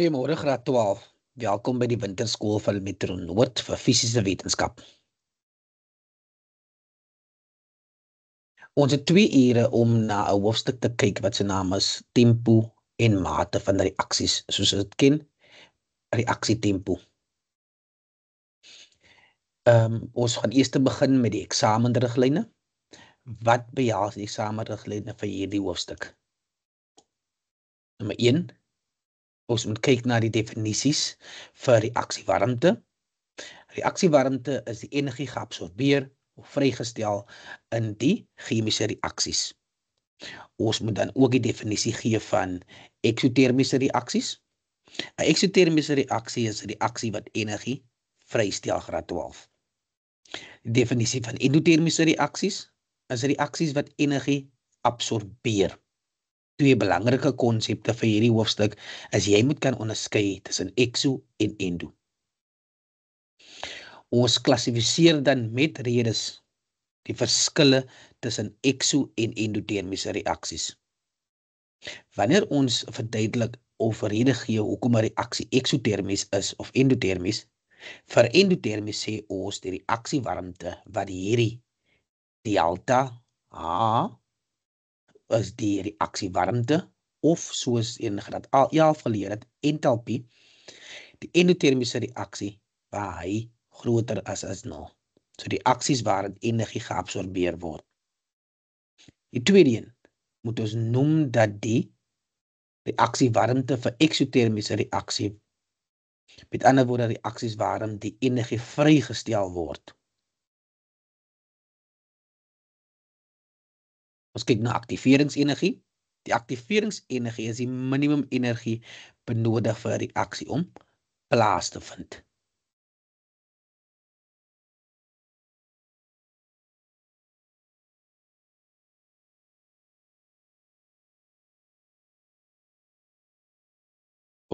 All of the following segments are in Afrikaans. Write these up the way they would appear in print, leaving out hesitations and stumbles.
Goeiemôre graad 12. Welkom by die winterskool van Metro Noord vir fisiese wetenskap. Ons het 2 ure om na 'n hoofstuk te kyk wat se naam is tempo en mate van reaksies, soos ons dit ken, reaksietempo. Ons gaan eers begin met die eksamenriglyne. Wat behels die eksamenriglyne vir hierdie hoofstuk? Nommer 1, ons moet kyk na die definisies vir reaksiewarmte. Reaksiewarmte is die energie geabsorbeer of vrygestel in die chemiese reaksies. Ons moet dan ook die definisie gee van eksotermiese reaksies. 'n Eksotermiese reaksie is 'n reaksie wat energie vrystel, graad 12. Die definisie van endotermiese reaksies is reaksies wat energie absorbeer. 2 belangrike konsepte vir hierdie hoofstuk is jy moet kan onderskei tussen exo en endo. Ons klassifiseer dan met redes die verskille tussen exo en endotermiese reaksies. Wanneer ons verduidelik of rede gee hoekom 'n reaksie eksotermies is of endotermies, vir endotermies sê ons die reaksiewarmte wat hierdie delta H is die reaksiewarmte of soos in graad 11 geleer het, entalpie, die endotermiese reaksie waar hy groter as 0. So die reaksies waarin energie geabsorbeer word. Die tweede een moet ons noem dat die reaksiewarmte vir eksotermiese reaksie, met ander woorde reaksies waarin die energie vrygestel word. Ons kyk na aktiveringsenergie. Die aktiveringsenergie is die minimum energie benodig vir 'n reaksie om plaas te vind.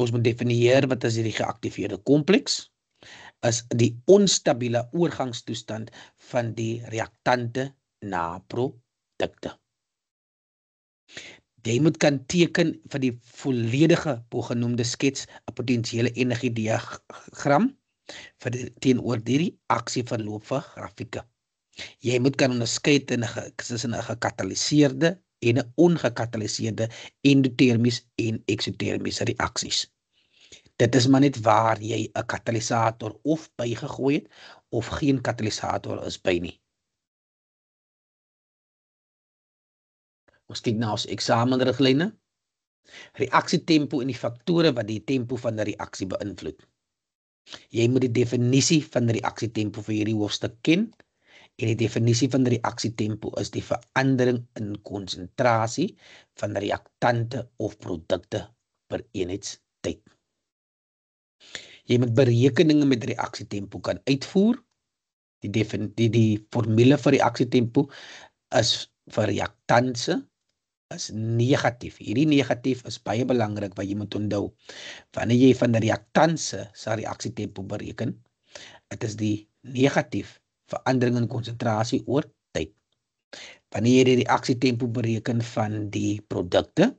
Ons moet definieer wat is die geaktiveerde kompleks, is die onstabiele oorgangstoestand van die reaktante na produkte. Jy moet kan teken vir die volledige bogenoemde skets 'n potensiële energie diagram vir teenoor die reaksieverloop vir grafieke. Jy moet kan onderskei tussen 'n gekataliseerde en 'n ongekataliseerde endotermies en eksotermiese reaksies. Dit is maar net waar jy 'n katalisator of bygegooi het of geen katalisator is by nie. Ons kyk na ons eksamenriglyne. Reaksietempo en die faktore wat die tempo van 'n reaksie beïnvloed. Jy moet die definisie van reaksietempo vir hierdie hoofstuk ken. En die definisie van reaksietempo is die verandering in konsentrasie van reaktante of produkte per eenheidstyd. Jy moet berekeninge met reaksietempo kan uitvoer. Die formule vir reaksietempo is vir reaktanse is negatief. Hierdie negatief is baie belangrik wat jy moet onthou. Wanneer jy van reaktanse se reaksietempo bereken, dit is die negatief verandering in konsentrasie oor tyd. Wanneer jy die reaksietempo bereken van die produkte,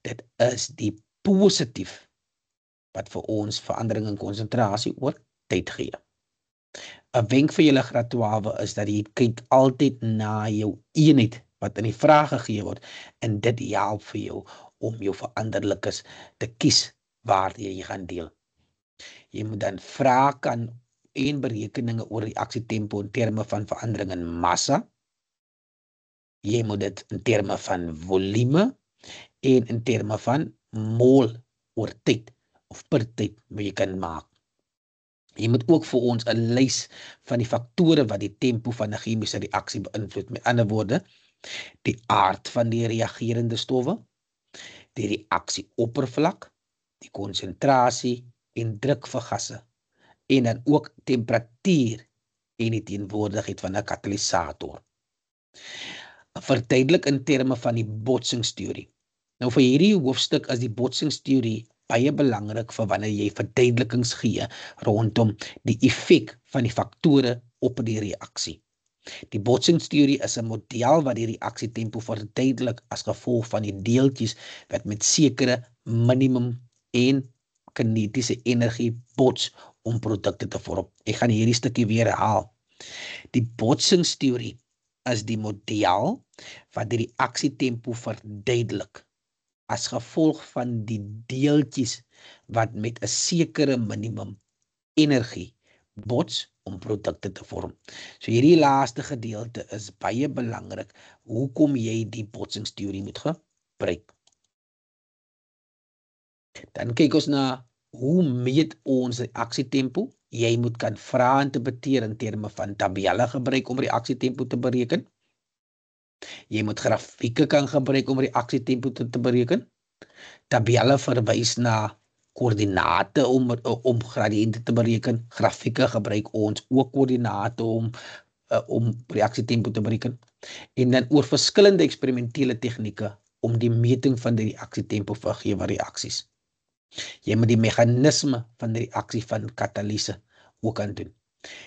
dit is die positief wat vir ons verandering in konsentrasie oor tyd gee. 'n Wenk vir julle graad 12 is dat jy kyk altyd na jou eenheid wat in die vraag gegee word en dit help vir jou om jou veranderlikes te kies waar jy gaan deel. Jy moet dan vrae kan en berekeninge oor reaksietempo in terme van verandering in massa. Jy moet dit in terme van volume en in terme van mol oor tyd of per tyd moet jy kan maak. Jy moet ook vir ons 'n lys van die faktore wat die tempo van 'n chemiese reaksie beïnvloed. Met ander woorde, die aard van die reagerende stowwe, die reaksieoppervlak, die konsentrasie en druk vir gasse, en dan ook temperatuur en die teenwoordigheid van 'n katalisator. Verduidelik in terme van die botsingsteorie. Nou vir hierdie hoofstuk is die botsingsteorie baie belangrik vir wanneer jy verduidelikings gee rondom die effek van die faktore op die reaksie. Die botsingsteorie is 'n model wat die reaksietempo verduidelik as gevolg van die deeltjies wat met sekere minimum en kinetiese energie bots om produkte te vorm. Ek gaan hierdie stukkie weer herhaal. Die botsingsteorie is die model wat die reaksietempo verduidelik as gevolg van die deeltjies wat met 'n sekere minimum energie bots om produkte te vorm. So hierdie laaste gedeelte is baie belangrik hoekom jy die botsingsteorie moet gebruik. Dan kyk ons na hoe meet ons reaksietempo. Jy moet kan vrae interpreteer in terme van tabelle gebruik om reaksietempo te bereken. Jy moet grafieke kan gebruik om reaksietempo te bereken. Tabelle verwys na koördinate om gradiënte te bereken. Grafieke gebruik ons ook koördinate om reaksietempo te bereken. En dan oor verskillende eksperimentele tegnieke om die meting van die reaksietempo vir gegee reaksies. Jy moet die meganisme van die reaksie van katalise ook kan doen.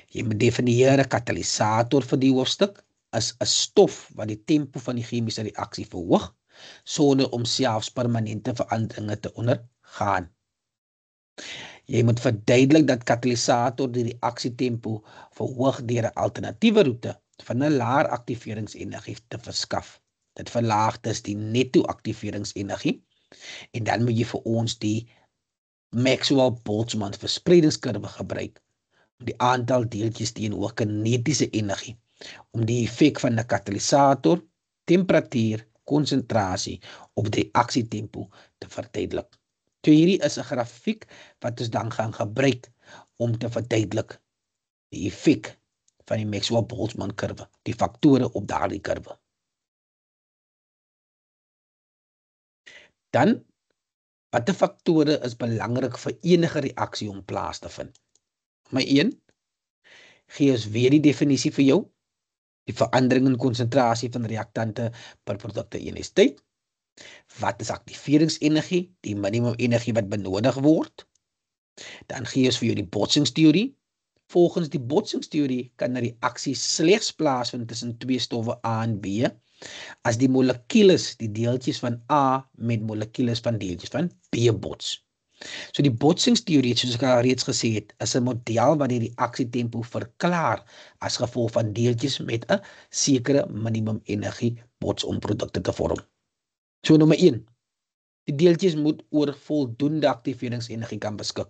Jy moet definieer 'n katalisator vir die hoofstuk as 'n stof wat die tempo van die chemiese reaksie verhoog sonder om selfs permanente veranderinge te ondergaan. Jy moet verduidelik dat katalisator die reaksietempo verhoog deur 'n alternatiewe roete van 'n laer aktiveringsenergie te verskaf. Dit verlaag dus die netto aktiveringsenergie en dan moet jy vir ons die Maxwell-Boltzmann verspreidingskurwe gebruik om die aantal deeltjies teenoor kinetiese energie om die effek van 'n katalisator, temperatuur, konsentrasie op die reaksietempo te verduidelik. So hierdie is 'n grafiek wat ons dan gaan gebruik om te verduidelik die effek van die Maxwell-Boltzmann kurwe, die faktore op daardie kurwe. Dan, watter faktore is belangrik vir enige reaksie om plaas te vind? Maar 1, gee ons weer die definisie vir jou, die verandering in konsentrasie van reaktante per produkte eenheid tyd. Wat is aktiveringsenergie, die minimum energie wat benodig word? Dan gee ons vir jou die botsingsteorie. Volgens die botsingsteorie kan 'n reaksie slegs plaasvind tussen twee stowwe A en B as die molekules, die deeltjies van A met molekules van deeltjies van B bots. So die botsingsteorie, soos ek al reeds gesê het, is 'n model wat die reaksietempo verklaar as gevolg van deeltjies met 'n sekere minimum energie bots om produkte te vorm. So nommer 1, die deeltjies moet oor voldoende aktiveringsenergie kan beskik,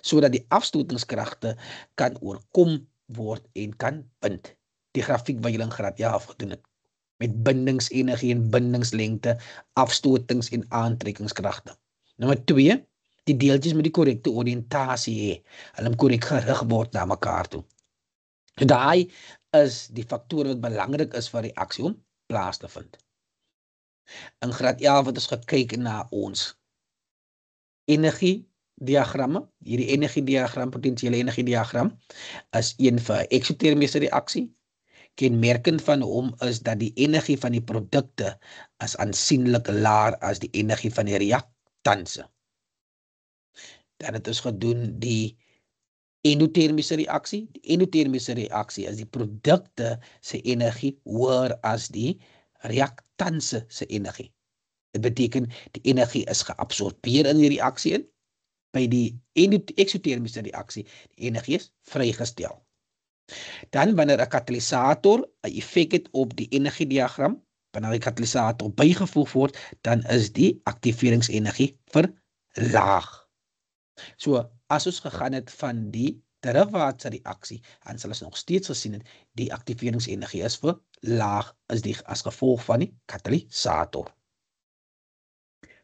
sodat die afstotingskragte kan oorkom word en kan bind. Die grafiek wat julle in graad 11 gedoen het, met bindingsenergie en bindingslengte, afstotings en aantrekkingskragte. Nommer 2, die deeltjies moet die korrekte oriëntasie hê. Hulle moet korrek gerig word na mekaar toe. So daai is die faktore wat belangrik is vir reaksie om plaas te vind. In graad 11 het ons gekyk na ons energiediagramme. Hierdie energiediagram, potensiële energiediagram, is een vir eksotermiese reaksie. Kenmerkend van hom is dat die energie van die produkte is aansienlik laer as die energie van die reaktanse. Dan het ons gedoen die endotermiese reaksie. Die endotermiese reaksie is die produkte se energie hoër as die reaktanse se energie. Dit beteken die energie is geabsorbeer in die reaksie in. By die eksotermiese reaksie, die energie is vrygestel. Dan wanneer 'n katalisator 'n effek het op die energiediagram, wanneer die katalisator bygevoeg word, dan is die aktiveringsenergie verlaag. So as ons gegaan het van die terugwaartse reaksie, dan sal ons nog steeds gesien het die aktiveringsenergie is verlaag as gevolg van die katalisator.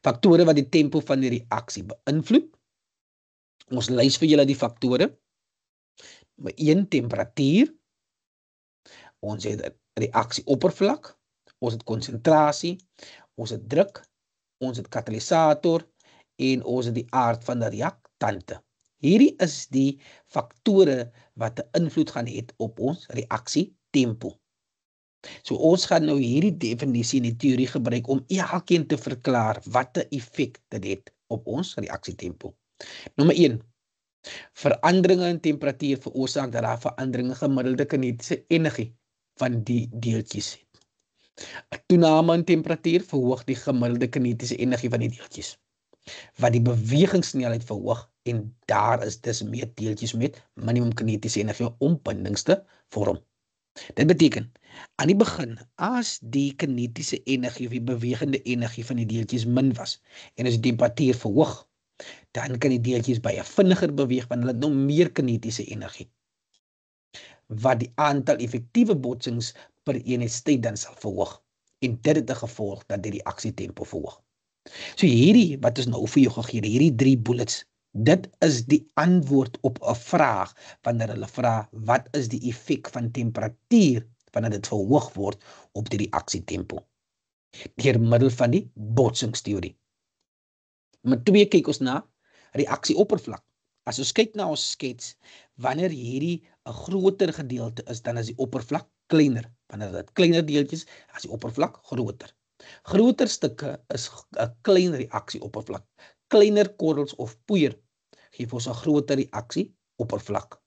Faktore wat die tempo van die reaksie beïnvloed. Ons lys vir julle die faktore. 1, temperatuur. Ons het reaksieoppervlak, ons het konsentrasie, ons het druk, ons het katalisator en ons het die aard van die reaktante. Hierdie is die faktore wat 'n invloed gaan hê op ons reaksietempo. So ons gaan nou hierdie definisie in die teorie gebruik om elkeen te verklaar wat 'n effek dit het op ons reaksietempo. Nommer 1. Veranderinge in temperatuur veroorsaak dat daar veranderinge gemiddelde kinetiese energie van die deeltjies het. 'n Toename in temperatuur verhoog die gemiddelde kinetiese energie van die deeltjies. wat die bewegingssnelheid verhoog en daar is dus meer deeltjies met minimum kinetiese energie om bindings te vorm. Dit beteken, aan die begin, as die kinetiese energie of die bewegende energie van die deeltjies min was en as die temperatuur verhoog, dan kan die deeltjies baie vinniger beweeg want hulle het nou meer kinetiese energie, wat die aantal effektiewe botsings per eenheidstyd dan sal verhoog. En dit het 'n gevolg dat die reaksietempo verhoog. So hierdie wat is nou vir jou gegee, hierdie 3 bullets, dit is die antwoord op 'n vraag wanneer hulle vra wat is die effek van temperatuur wanneer dit verhoog word op die reaksietempo deur middel van die botsingsteorie. Met 2 kyk ons na reaksieoppervlak. As ons kyk na ons skets, wanneer hierdie 'n groter gedeelte is, dan is die oppervlak kleiner. Wanneer dit kleiner deeltjies, is die oppervlak groter. Groter stukke is 'n klein reaksieoppervlak. Kleiner korrels of poeier gee ons 'n groter reaksieoppervlak.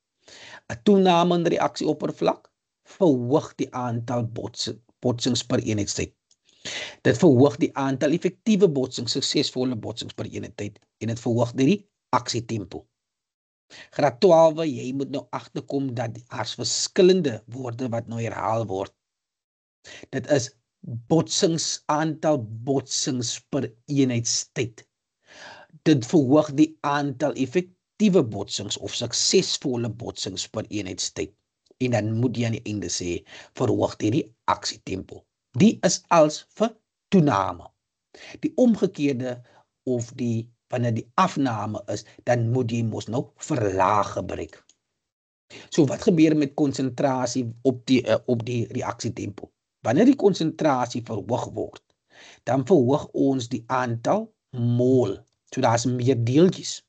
'n Toename in reaksieoppervlak verhoog die aantal botsings per eenheidstyd. Dit verhoog die aantal effektiewe botsings, suksesvolle botsings per eenheidstyd en dit verhoog die aksietempo. Graad 12, jy moet nou agterkom dat daar's verskillende woorde wat nou herhaal word. Dit is aantal botsings per eenheidstyd. Dit verhoog die aantal effektiewe botsings of suksesvolle botsings per eenheidstyd. En dan moet jy aan die einde sê, verhoog die aksietempo. Die is als vir toename. Die omgekeerde of wanneer die afname is, dan moet jy mos nou verlaag gebruik. So wat gebeur met konsentrasie op die reaksietempo? Wanneer die konsentrasie verhoog word, dan verhoog ons die aantal mol. So daar's meer deeltjies.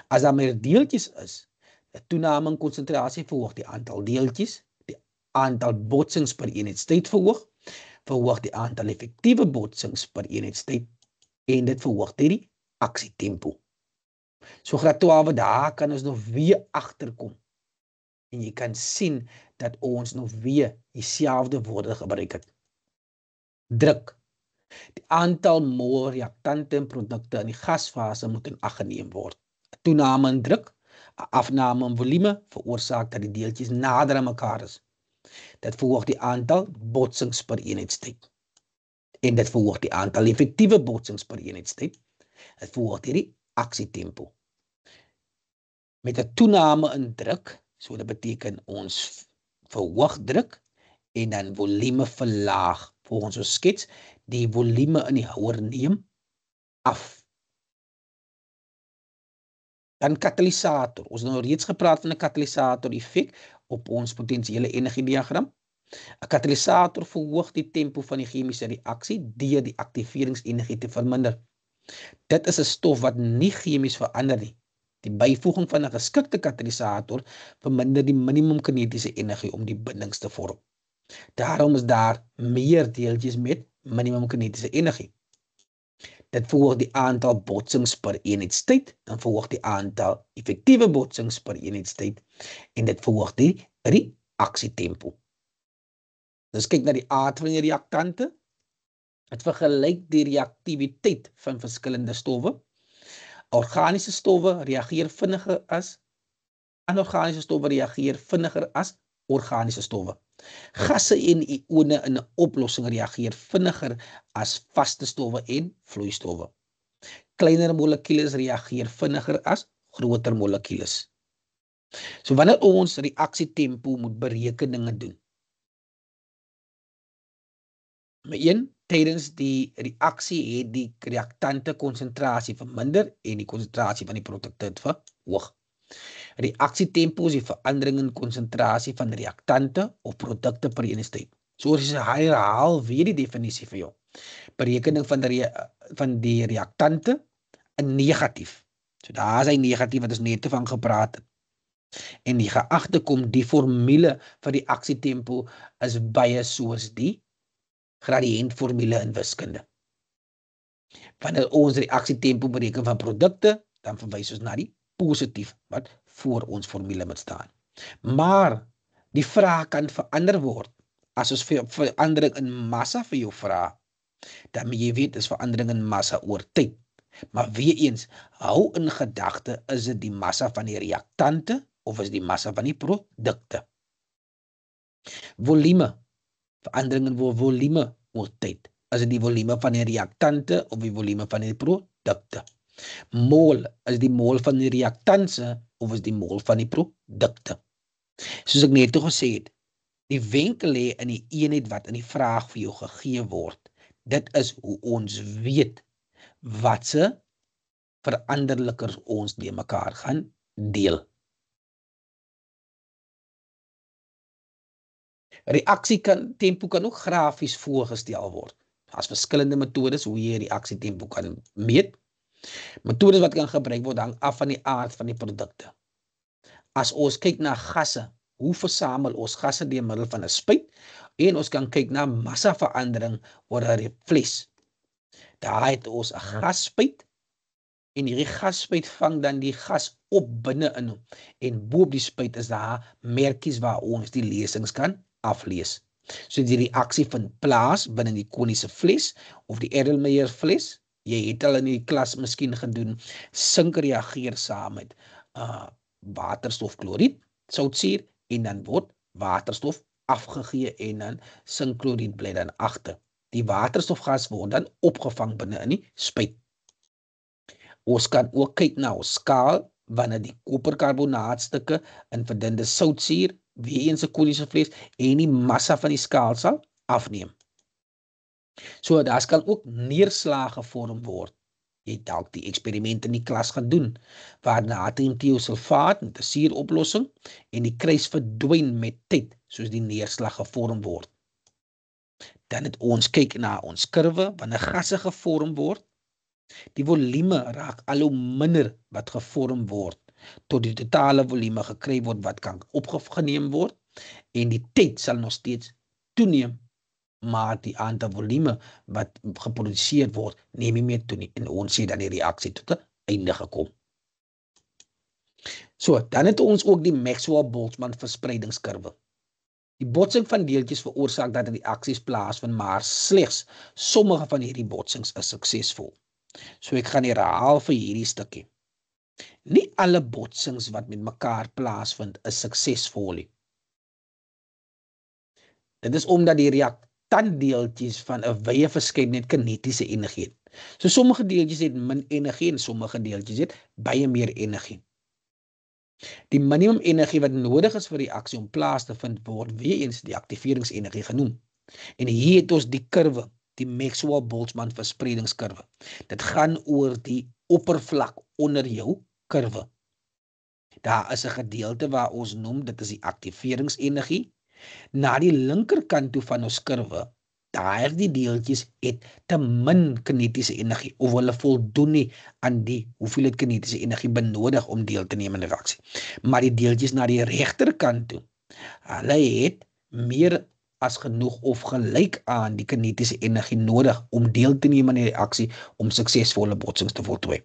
As daar meer deeltjies is, 'n toename in konsentrasie verhoog die aantal deeltjies, die aantal botsings per eenheidstyd verhoog die aantal effektiewe botsings per eenheidstyd en dit verhoog die aksietempo. So graad 12, daar kan ons nog weer agterkom. En jy kan sien dat ons nog weer dieselfde woorde gebruik het. Druk. Die aantal mol reaktante en produkte in die gasfase moet in ag geneem word. 'n Toename in druk, 'n afname in volume veroorsaak dat die deeltjies nader aan mekaar is. Dit verhoog die aantal botsings per eenheidstyd. En dit verhoog die aantal effektiewe botsings per eenheidstyd. Dit verhoog die aksietempo. Met 'n toename in druk, so dit beteken ons verhoog druk en dan volume verlaag. Volgens ons skets, die volume in die houer neem af. Dan katalysator. Ons het nou reeds gepraat van 'n katalysator effek op ons potensiële energiediagram. 'n Katalysator verhoog die tempo van die chemiese reaksie deur die aktiveringsenergie te verminder. Dit is 'n stof wat nie chemies verander nie. Die byvoeging van 'n geskikte katalysator verminder die minimum kinetiese energie om die bindings te vorm. Daarom is daar meer deeltjies met minimum kinetiese energie. Dit verhoog die aantal botsings per eenheidstyd, dan verhoog die aantal effektiewe botsings per eenheidstyd en dit verhoog die reaksietempo. Dus kyk na die aard van die reaktante. Het vergelyk die reaktiwiteit van verskillende stowwe. Organiese stowwe reageer vinniger as anorganiese stowwe reageer vinniger as organiese stowwe. Gasse en ione in 'n oplossing reageer vinniger as vaste stowwe en vloeistowwe. Kleiner molekules reageer vinniger as groter molekules. So wanneer ons reaksietempo moet berekeninge doen. Maar 1, tydens die reaksie het die reaktante konsentrasie verminder en die konsentrasie van die produkte het verhoog. Reaksietempo is die verandering in konsentrasie van reaktante of produkte per eenheidstyd. So as jy herhaal weer die definisie vir jou. Berekening van die reaktante in negatief. So daar is hy negatief wat ons net van gepraat het. En die geagterkom die formule vir die aksietempo is baie soos die gradiëntformule in wiskunde. Wanneer ons reaksietempo bereken van produkte, dan verwys ons na die positief wat voor ons formule moet staan. Maar die vraag kan verander word. As ons verandering in massa vir jou vra, dan moet jy weet is verandering in massa oor tyd. Maar weer eens, hou in gedagte, is dit die massa van die reaktante of is die massa van die produkte? Volume, verandering in volume oor tyd. Is dit die volume van die reaktante of die volume van die produkte? Mol, is die mol van die reaktante of is die mol van die produkte? Soos ek net gesê het, die wenke lê in die eenheid wat in die vraag vir jou gegee word. Dit is hoe ons weet watse veranderlikers ons die mekaar gaan deel. Reaksietempo kan ook grafies voorgestel word. Daar's verskillende metodes hoe jy reaksietempo kan meet. Metodes wat kan gebruik word hang af van die aard van die produkte. As ons kyk na gasse, hoe versamel ons gasse deur middel van 'n spuit en ons kan kyk na massaverandering oor 'n fles. Daar het ons 'n gasspuit en hierdie gasspuit vang dan die gas op binne in hom en bo op die spuit is daar merkies waar ons die lesings kan aflees. So die reaksie vind plaas binne die koniese fles of die Erlenmeyer fles. Jy het al in die klas miskien gedoen, sink reageer saam met waterstofkloried, soutsuur en dan word waterstof afgegee en dan sinkkloried bly dan agter. Die waterstofgas word dan opgevang binne in die spuit. Ons kan ook kyk na ons skaal wanneer die koperkarbonaatstukke in verdunde soutsuur weer eens 'n koniese fles en die massa van die skaal sal afneem. So daar kan ook neerslae gevorm word. Jy dalk die eksperiment in die klas gaan doen waar natriumtiosulfaat met 'n suuroplossing en die kruis verdwyn met tyd soos die neerslag gevorm word. Dan het ons kyk na ons kurwe wanneer gasse gevorm word. Die volume raak al hoe minder wat gevorm word tot die totale volume gekry word wat kan opgeneem word en die tyd sal nog steeds toeneem, maar die aantal volume wat geproduseer word neem nie meer toe nie en ons sê dan die reaksie tot 'n einde gekom. So, dan het ons ook die Maxwell-Boltzmann verspreidingskurwe. Die botsing van deeltjies veroorsaak dat reaksies plaasvind, maar slegs sommige van hierdie botsings is suksesvol. So ek gaan herhaal vir hierdie stukkie. Nie alle botsings wat met mekaar plaasvind is suksesvol nie. Dit is omdat die reaktantdeeltjies van 'n wye verskeidenheid kinetiese energie het. So sommige deeltjies het min energie en sommige deeltjies het baie meer energie. Die minimum energie wat nodig is vir die reaksie om plaas te vind word weer eens die aktiveringsenergie genoem. En hier het ons die kurwe, die Maxwell-Boltzmann verspreidingskurwe. Dit gaan oor die oppervlak onder jou kurwe. Daar is 'n gedeelte waar ons noem, dit is die aktiveringsenergie. Na die linkerkant toe van ons kurwe, daardie deeltjies het te min kinetiese energie of hulle voldoen nie aan die hoeveelheid kinetiese energie benodig om deel te neem in die reaksie. Maar die deeltjies na die regterkant toe, hulle het meer as genoeg of gelyk aan die kinetiese energie nodig om deel te neem aan die reaksie om suksesvolle botsings te voltooi.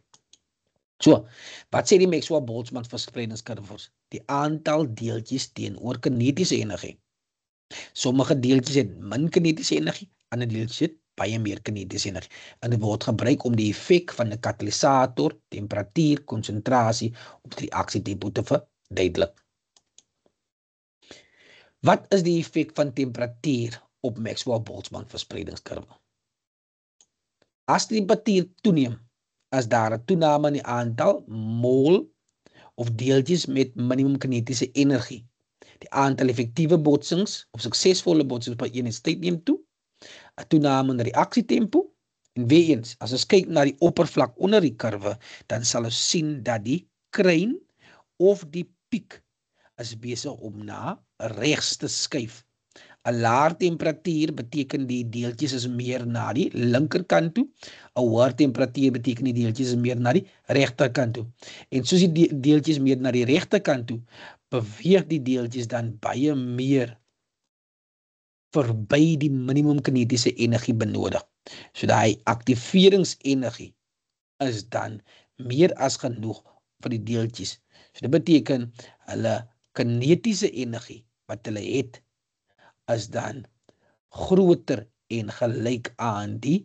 So, wat sê die Maxwell-Boltzmann verspreidingskurwe? Die aantal deeltjies teenoor kinetiese energie. Sommige deeltjies het min kinetiese energie, ander deeltjies het baie meer kinetiese energie. En dit word gebruik om die effek van 'n katalisator, temperatuur, konsentrasie op die reaksietempo te verduidelik. Wat is die effek van temperatuur op Maxwell-Boltzmann verspreidingskurwe? As die temperatuur toeneem, is daar 'n toename in die aantal mol of deeltjies met minimum kinetiese energie. Die aantal effektiewe botsings of suksesvolle botsings per eenheidstyd neem toe, 'n toename in reaksietempo en weer eens, as ons kyk na die oppervlak onder die kurwe, dan sal ons sien dat die kruin of die piek is besig om na regs te skuif. 'n Laer temperatuur beteken die deeltjies is meer na die linkerkant toe, 'n hoër temperatuur beteken die deeltjies is meer na die regterkant toe. En soos die deeltjies meer na die regterkant toe, beweeg die deeltjies dan baie meer verby die minimum kinetiese energie benodig. So daai aktiveringsenergie is dan meer as genoeg vir die deeltjies. So dit beteken hulle kinetiese energie wat hulle het is dan groter en gelyk aan die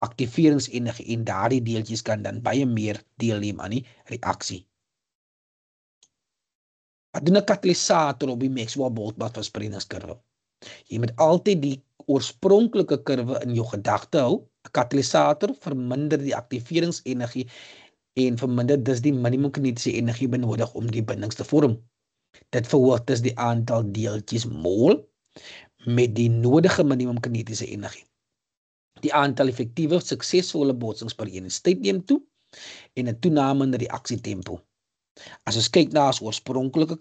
aktiveringsenergie en daardie deeltjies kan dan baie meer deelneem aan die reaksie. Wat doen 'n katalisator op die Maxwell-Boltzmann verspreidingskurwe? Jy moet altyd die oorspronklike kurwe in jou gedagte hou. 'n Katalisator verminder die aktiveringsenergie en verminder dus die minimum kinetiese energie benodig om die bindings te vorm. Dit verhoog dus die aantal deeltjies mol met die nodige minimum kinetiese energie. Die aantal effektiewe suksesvolle botsings per eenheid neem toe en 'n toename in die reaksietempo. As ons kyk na ons oorspronklike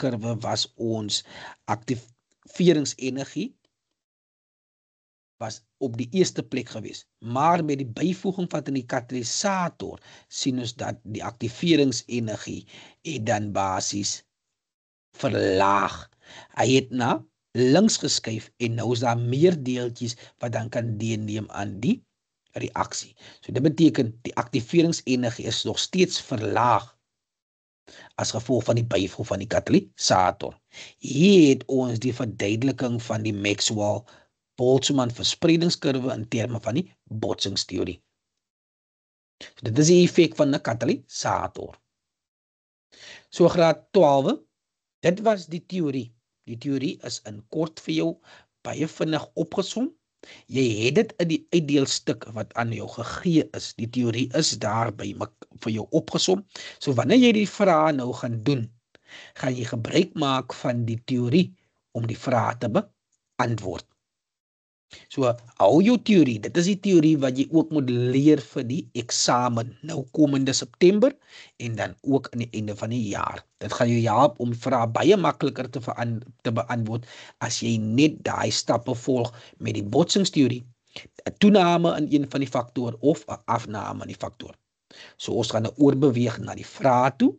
kurwe was ons aktiveringsenergie was op die eerste plek gewees. Maar met die byvoeging van die katalisator sien ons dat die aktiveringsenergie het dan basies verlaag. Hy het na links geskuif en nou is daar meer deeltjies wat dan kan deelneem aan die reaksie. So dit beteken die aktiveringsenergie is nog steeds verlaag as gevolg van die byvoeg van die katalisator. Hier het ons die verduideliking van die Maxwell-Boltzmann verspreidingskurwe in terme van die botsingsteorie. So dit is die effek van 'n katalisator. So graad 12, dit was die teorie. Die teorie is in kort vir jou baie vinnig opgesom. Jy het dit in die uitdeelstuk wat aan jou gegee is. Die teorie is daar by vir jou opgesom. So wanneer jy die vrae nou gaan doen, gaan jy gebruik maak van die teorie om die vrae te beantwoord. So hou jou teorie, dit is die teorie wat jy ook moet leer vir die eksamen nou komende September en dan ook aan die einde van die jaar. Dit gaan jou help om vrae baie makliker te beantwoord as jy net daai stappe volg met die botsingsteorie, 'n toename in een van die faktore of 'n afname in die faktor. So ons gaan nou oorbeweeg na die vrae toe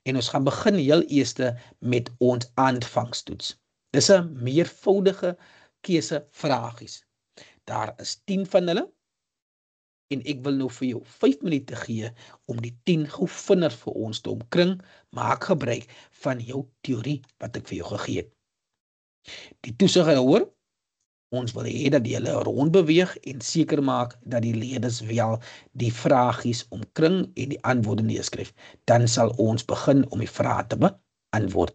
en ons gaan begin heel eers met ons aanvangstoets. Dis 'n meervoudige keuse vragies. Daar is 10 van hulle en ek wil nou vir jou 5 minute gee om die 10 gou vinnig vir ons te omkring. Maak gebruik van jou teorie wat ek vir jou gegee het. Die toesighouer, ons wil hê dat jy hulle rondbeweeg en seker maak dat die leerders wel die vragies omkring en die antwoorde neerskryf. Dan sal ons begin om die vrae te beantwoord.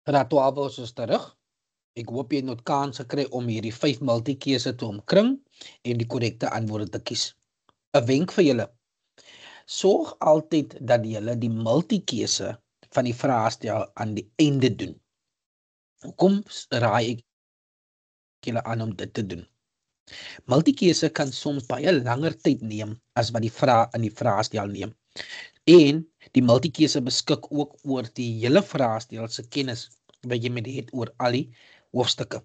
Graad 12 is ons terug. Ek hoop jy het nog kans gekry om hierdie 5 multikeuse te omkring en die korrekte antwoorde te kies. 'n Wenk vir julle. Sorg altyd dat julle die multikeuse van die vraestel aan die einde doen. Hoekom raai ek julle aan om dit te doen? Multikeuse kan soms baie langer tyd neem as wat die vraag in die vraestel neem. En die multikeuse beskik ook oor die hele vraestel se kennis wat jy met het oor al die hoofstukke.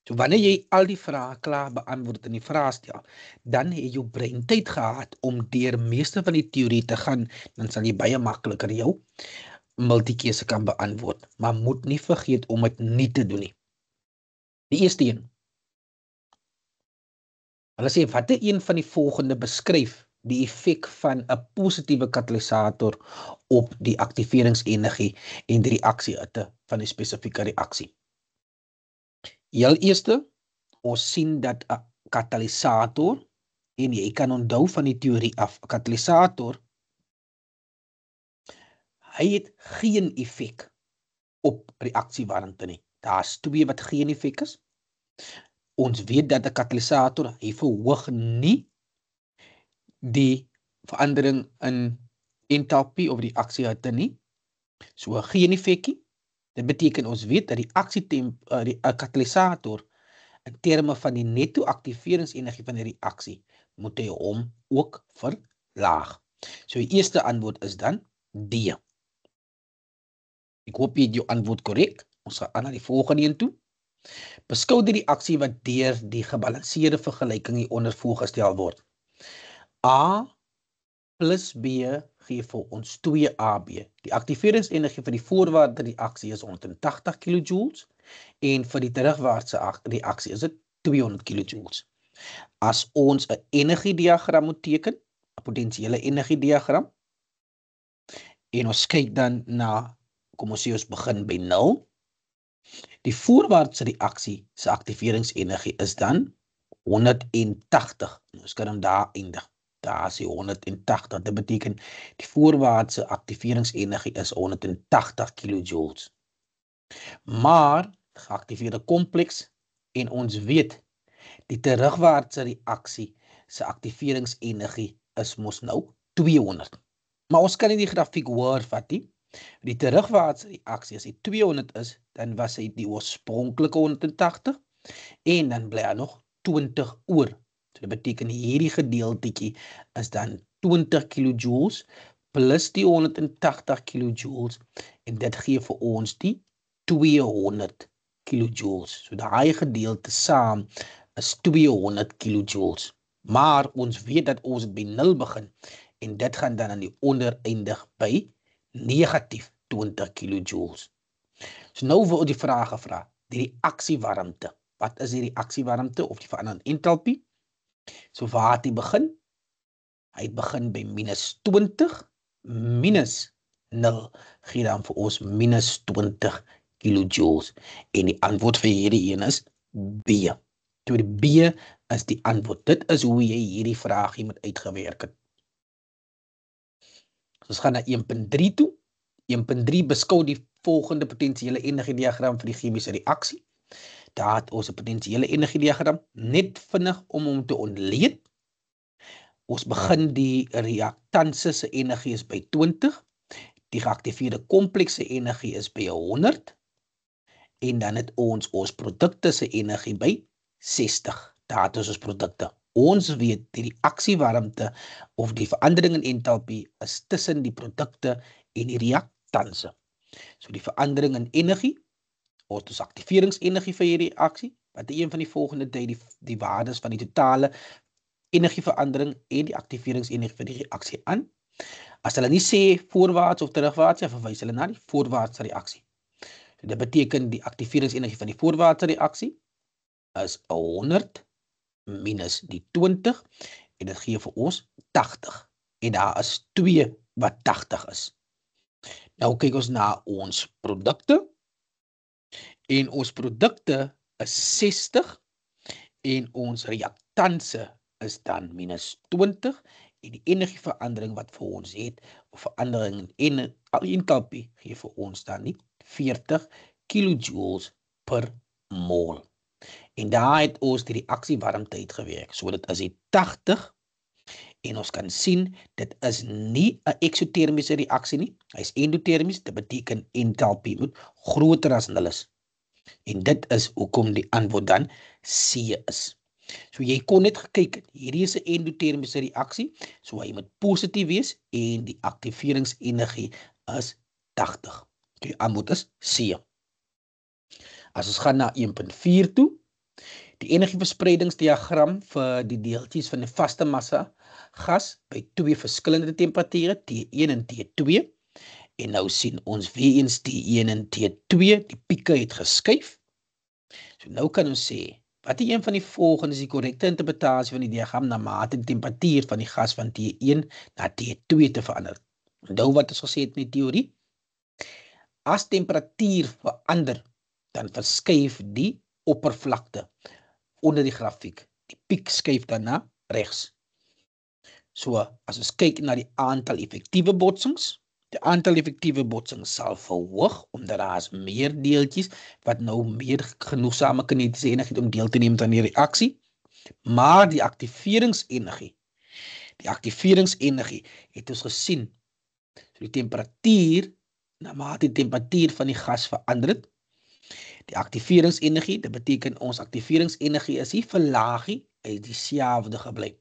So wanneer jy al die vrae klaar beantwoord in die vraestel, dan het jou brein tyd gehad om deur meeste van die teorie te gaan, dan sal jy baie makliker jou multikeuse kan beantwoord. Maar moet nie vergeet om dit nie te doen nie. Die eerste een. Hulle sê, watter een van die volgende beskryf die effek van 'n positiewe katalisator op die aktiveringsenergie en die reaksiehitte van 'n spesifieke reaksie? Heel eerste, ons sien dat 'n katalisator, en jy kan onthou van die teorie af, 'n katalisator, hy het geen effek op reaksiewarmte nie. Daar's twee wat geen effek is. Ons weet dat 'n katalisator, hy verhoog nie die verandering in entalpie of reaksiehitte nie. So geen effekie. Dit beteken ons weet dat die katalisator in terme van die netto aktiveringsenergie van die reaksie moet hy hom ook verlaag. So die eerste antwoord is dan D. Ek hoop jy het jou antwoord korrek. Ons gaan aan na die volgende een toe. Beskou die reaksie wat deur die gebalanseerde vergelyking hieronder voorgestel word. A plus B gee vir ons 2AB. Die aktiveringsenergie vir die voorwaartse reaksie is 180 kJ en vir die terugwaartse reaksie is dit 200 kJ. As ons 'n energiediagram moet teken, 'n potensiële energiediagram, en ons kyk dan na, kom ons sê ons begin by 0, die voorwaartse reaksie se aktiveringsenergie is dan 180. Ons kan hom daar eindig. Daar is die 180. Dit beteken die voorwaartse aktiveringsenergie is 180 kJ. Maar geaktiveerde kompleks en ons weet die terugwaartse reaksie se aktiveringsenergie is mos nou 200. Maar ons kan nie die grafiek hoor vat nie. Die terugwaartse reaksie as die 200 is, dan was hy die oorspronklike 180 en dan bly daar nog 20 oor. So dit beteken hierdie gedeeltetjie is dan 20 kJ plus die 180 kJ en dit gee vir ons die 200 kJ. So daai gedeelte saam is 200 kJ. Maar ons weet dat ons by 0 begin en dit gaan dan aan die onder eindig by negatief 20 kJ. So nou word die vraag gevra, die reaksiewarmte. Wat is die reaksiewarmte of die verandering entalpie? So waar het hy begin? Hy begin by minus 20 minus 0 gee dan vir ons minus 20 kJ. En die antwoord vir hierdie een is B. So die B is die antwoord. Dit is hoe jy hierdie vraag moet uitgewerk het. So ons gaan na 1.3 toe. 1.3 beskou die volgende potensiële energiediagram vir die chemiese reaksie. Daar het ons 'n potensiële energiediagram, net vinnig om hom te ontleed. Ons begin die reaktanse se energie is by 20, die geaktiveerde kompleks se energie is by 100 en dan het ons produkte se energie by 60. Daar het ons produkte. Ons weet die reaksiewarmte of die verandering in entalpie is tussen die produkte en die reaktanse. So die verandering in energie, ons aktiveringsenergie vir hierdie reaksie, wat een van die volgende dui die waardes van die totale energieverandering en die aktiveringsenergie vir die reaksie aan. As hulle nie sê voorwaarts of terugwaarts, verwys hulle na die voorwaartse reaksie. So dit beteken die aktiveringsenergie van die voorwaartse reaksie is 100 minus die 20 en dit gee vir ons 80. En daar is 2 wat 80 is. Nou kyk ons na ons produkte. En ons produkte is 60 en ons reaktanse is dan minus 20 en die energieverandering wat vir ons het, of verandering in entalpie gee vir ons dan nie 40 kilojoules per mol. En daar het ons die reaksiewarmte uitgewerk. So dit is die 80 en ons kan sien, dit is nie 'n eksotermiese reaksie nie. Hy is endotermies, dit beteken entalpie moet groter as 0 is. En dit is hoekom die antwoord dan C is. So jy kon net gekyk, hierdie is 'n endotermiese reaksie, so hy moet positief wees en die aktiveringsenergie is 80. Die antwoord is C. As ons gaan na 1.4 toe, die energieverspreidingsdiagram vir die deeltjies van die vaste massa gas by 2 verskillende temperature, T1 en T2. En nou sien ons weer eens T1 en T2, die pieke het geskuif. So nou kan ons sê, wat een van die volgende is die korrekte interpretasie van die diagram na mate die temperatuur van die gas van T1 na T2 te verander. Onthou wat ons gesê het in die teorie? As temperatuur verander, dan verskuif die oppervlakte onder die grafiek. Die piek skuif dan na regs. So, as ons kyk na die aantal effektiewe botsings, die aantal effektiewe botsings sal verhoog, omdat daar is meer deeltjies wat nou meer genoegsame kinetiese energie om deel te neem aan die reaksie. Maar die aktiveringsenergie het ons gesien. So die temperatuur, na mate die temperatuur van die gas verander het, die aktiveringsenergie, dit beteken ons aktiveringsenergie is nie verlaag nie, hy is dieselfde gebly.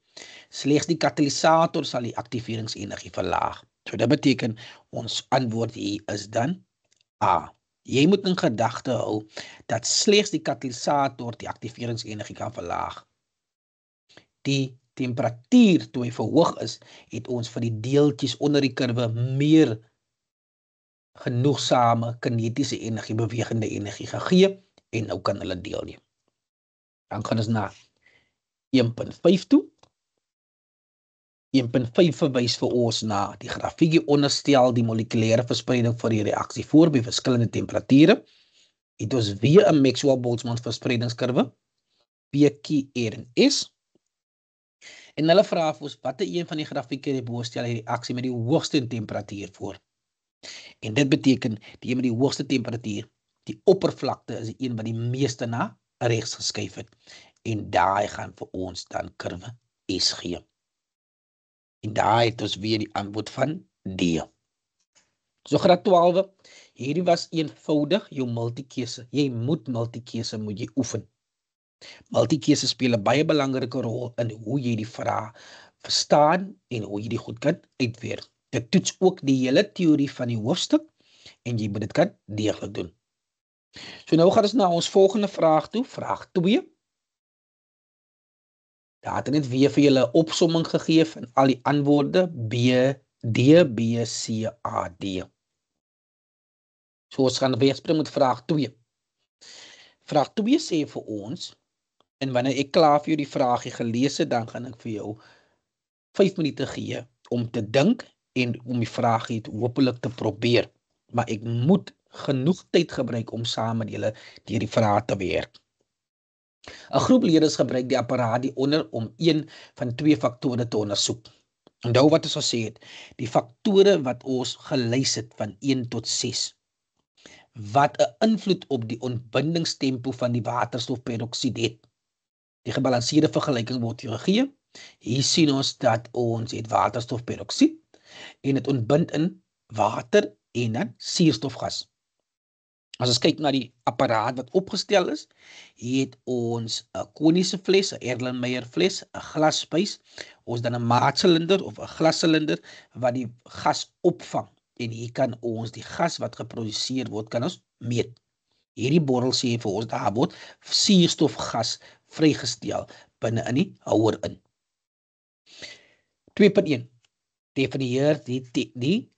Slegs die katalysator sal die aktiveringsenergie verlaag. So dit beteken ons antwoord hier is dan A. Jy moet in gedagte hou dat slegs die katalysator die aktiveringsenergie kan verlaag. Die temperatuur toe hy verhoog is, het ons vir die deeltjies onder die kurwe meer genoegsame kinetiese energie, bewegende energie gegee en nou kan hulle deelneem. Dan gaan ons na 1.5 toe. 1.5 verwys vir ons na die grafiekie onderstel die molekulêre verspreiding vir die reaksie voor by verskillende temperature. Het ons weer 'n Maxwell-Boltzmann verspreidingskurwe, P, Q, R en S. En hulle vra vir ons watter een van die grafieke die voorstel die reaksie met die hoogste temperatuur voor. En dit beteken die een met die hoogste temperatuur, die oppervlakte is die een wat die meeste na regs geskuif het. En daai gaan vir ons dan kurwe S gee. En daar het ons weer die antwoord van D. So graad 12, hierdie was eenvoudig jou multikeuse. Jy moet multikeuse oefen. Multikeuse speel 'n baie belangrike rol in hoe jy die vraag verstaan en hoe jy die goed kan uitwerk. Dit toets ook die hele teorie van die hoofstuk en jy moet dit kan deeglik doen. So nou gaan ons na ons volgende vraag toe, vraag 2. Daar het net weer vir julle 'n opsomming gegee van al die antwoorde B, D, B, C, A, D. So ons gaan weer spring met vraag 2. Vraag 2 sê vir ons, en wanneer ek klaar vir jou die vraagie gelees het, dan gaan ek vir jou 5 minute gee om te dink en om die vraagie hopelik te probeer. Maar ek moet genoeg tyd gebruik om saam met julle deur die vraag te werk. 'n Groep leerders gebruik die apparaat hieronder om een van 2 faktore te ondersoek. Onthou wat ons gesê het, die faktore wat ons gelys het van 1 tot 6, wat 'n invloed op die ontbindingstempo van die waterstofperoksied het. Die gebalanseerde vergelyking word hier gegee. Hier sien ons dat ons het waterstofperoksied en dit ontbind in water en dan suurstofgas. As ons kyk na die apparaat wat opgestel is, hier het ons 'n koniese fles, 'n Erlenmeyer fles, 'n glasbuis, ons dan 'n maatsilinder of 'n glassilinder wat die gas opvang. En hier kan ons die gas wat geproduseer word, kan ons meet. Hierdie bottel sê vir ons, daar word suurstofgas vrygestel binne in die houer in. 2.1 Definieer die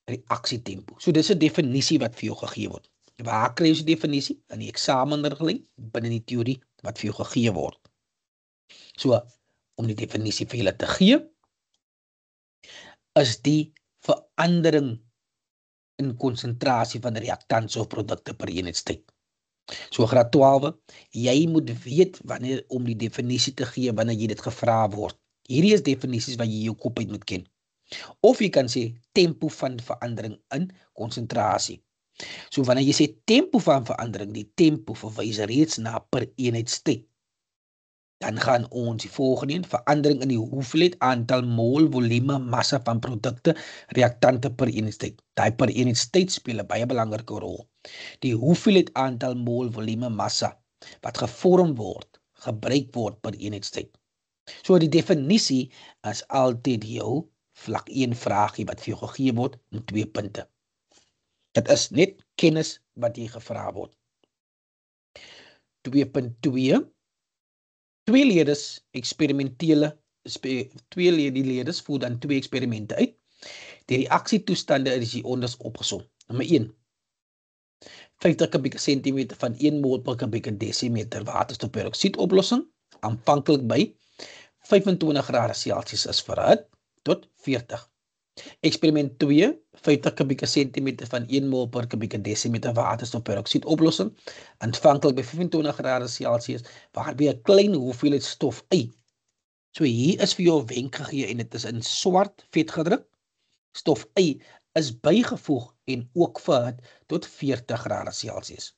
reaksietempo. So dis 'n definisie wat vir jou gegee word. Waar kry jy die definisie? In die eksamenindeling binne die teorie wat vir jou gegee word. So, om die definisie vir julle te gee, is die verandering in konsentrasie van reaktante of produkte per eenheidstyd. So graad 12, jy moet weet wanneer om die definisie te gee wanneer jy dit gevra word. Hierdie is definisies wat jy jou kop uit moet ken. Of jy kan sê tempo van verandering in konsentrasie. So wanneer jy sê tempo van verandering, die tempo verwys reeds na per eenheidstyd. Dan gaan ons die volgende een, verandering in die hoeveelheid, aantal mol, volume, massa van produkte, reaktante per eenheidstyd. Daai per eenheidstyd speel 'n baie belangrike rol. Die hoeveelheid, aantal mol, volume, massa wat gevorm word, gebruik word per eenheidstyd. So die definisie is altyd jou vlak 1 vraagie wat vir jou gegee word in 2 punte. Dit is net kennis wat jy gevra word. 2.2 Twee leerders die leerders voer dan 2 eksperimente uit. Die reaksietoestande is hieronder opgesom. Nommer 1. 50 kubieke sentimeter van 1 mol per kubieke desimeter waterstofperoksied oplossing, aanvanklik by 25 grade Celsius is verhit tot 40. Experiment 2, 50 kubieke sentimeter van 1 mol per kubieke desimeter waterstofperoksied oplossing, aanvanklik by 25 grade Celsius, waarbij 'n klein hoeveelheid stof Y. So hier is vir jou 'n wenk gegee en dit is in swart vet gedruk. Stof Y is bygevoeg en ook verhit tot 40 grade Celsius.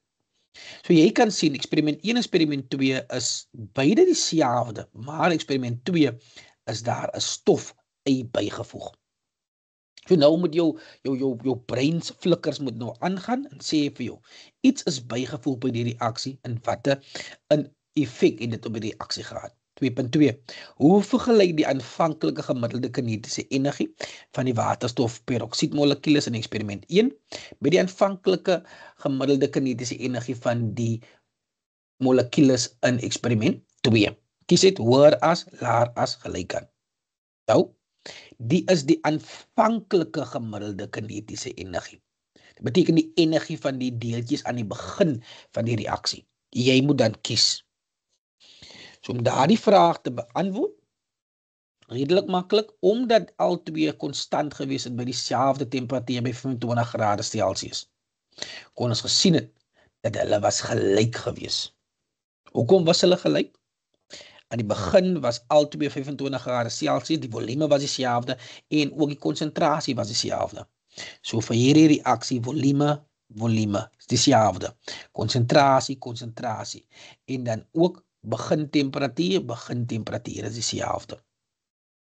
So jy kan sien, experiment 1 en experiment 2 is beide dieselfde, maar experiment 2 is daar 'n stof Y bygevoeg. So nou moet jou breins flikkers moet nou aangaan en sê vir jou, iets is bygevoeg by die reaksie en watter 'n effek het dit op die reaksie gehad. 2.2 Hoe vergelyk die aanvanklike gemiddelde kinetiese energie van die waterstofperoksiedmolekules in experiment 1 met die aanvanklike gemiddelde kinetiese energie van die molekules in experiment 2. Kies dit hoër as, laer as, gelyk aan. Nou, die is die aanvanklike gemiddelde kinetiese energie. Dit beteken die energie van die deeltjies aan die begin van die reaksie. Jy moet dan kies. So om daardie vraag te beantwoord, redelik maklik, omdat al twee konstant gewees het by dieselfde temperatuur by 25 grade Celsius. Kon ons gesien het dat hulle was gelyk gewees. Hoekom was hulle gelyk? Aan die begin was albei 25 grade Celsius, die volume was dieselfde en ook die konsentrasie was dieselfde. So vir hierdie reaksie volume is dieselfde. Konsentrasie en dan ook begintemperatuur is dieselfde.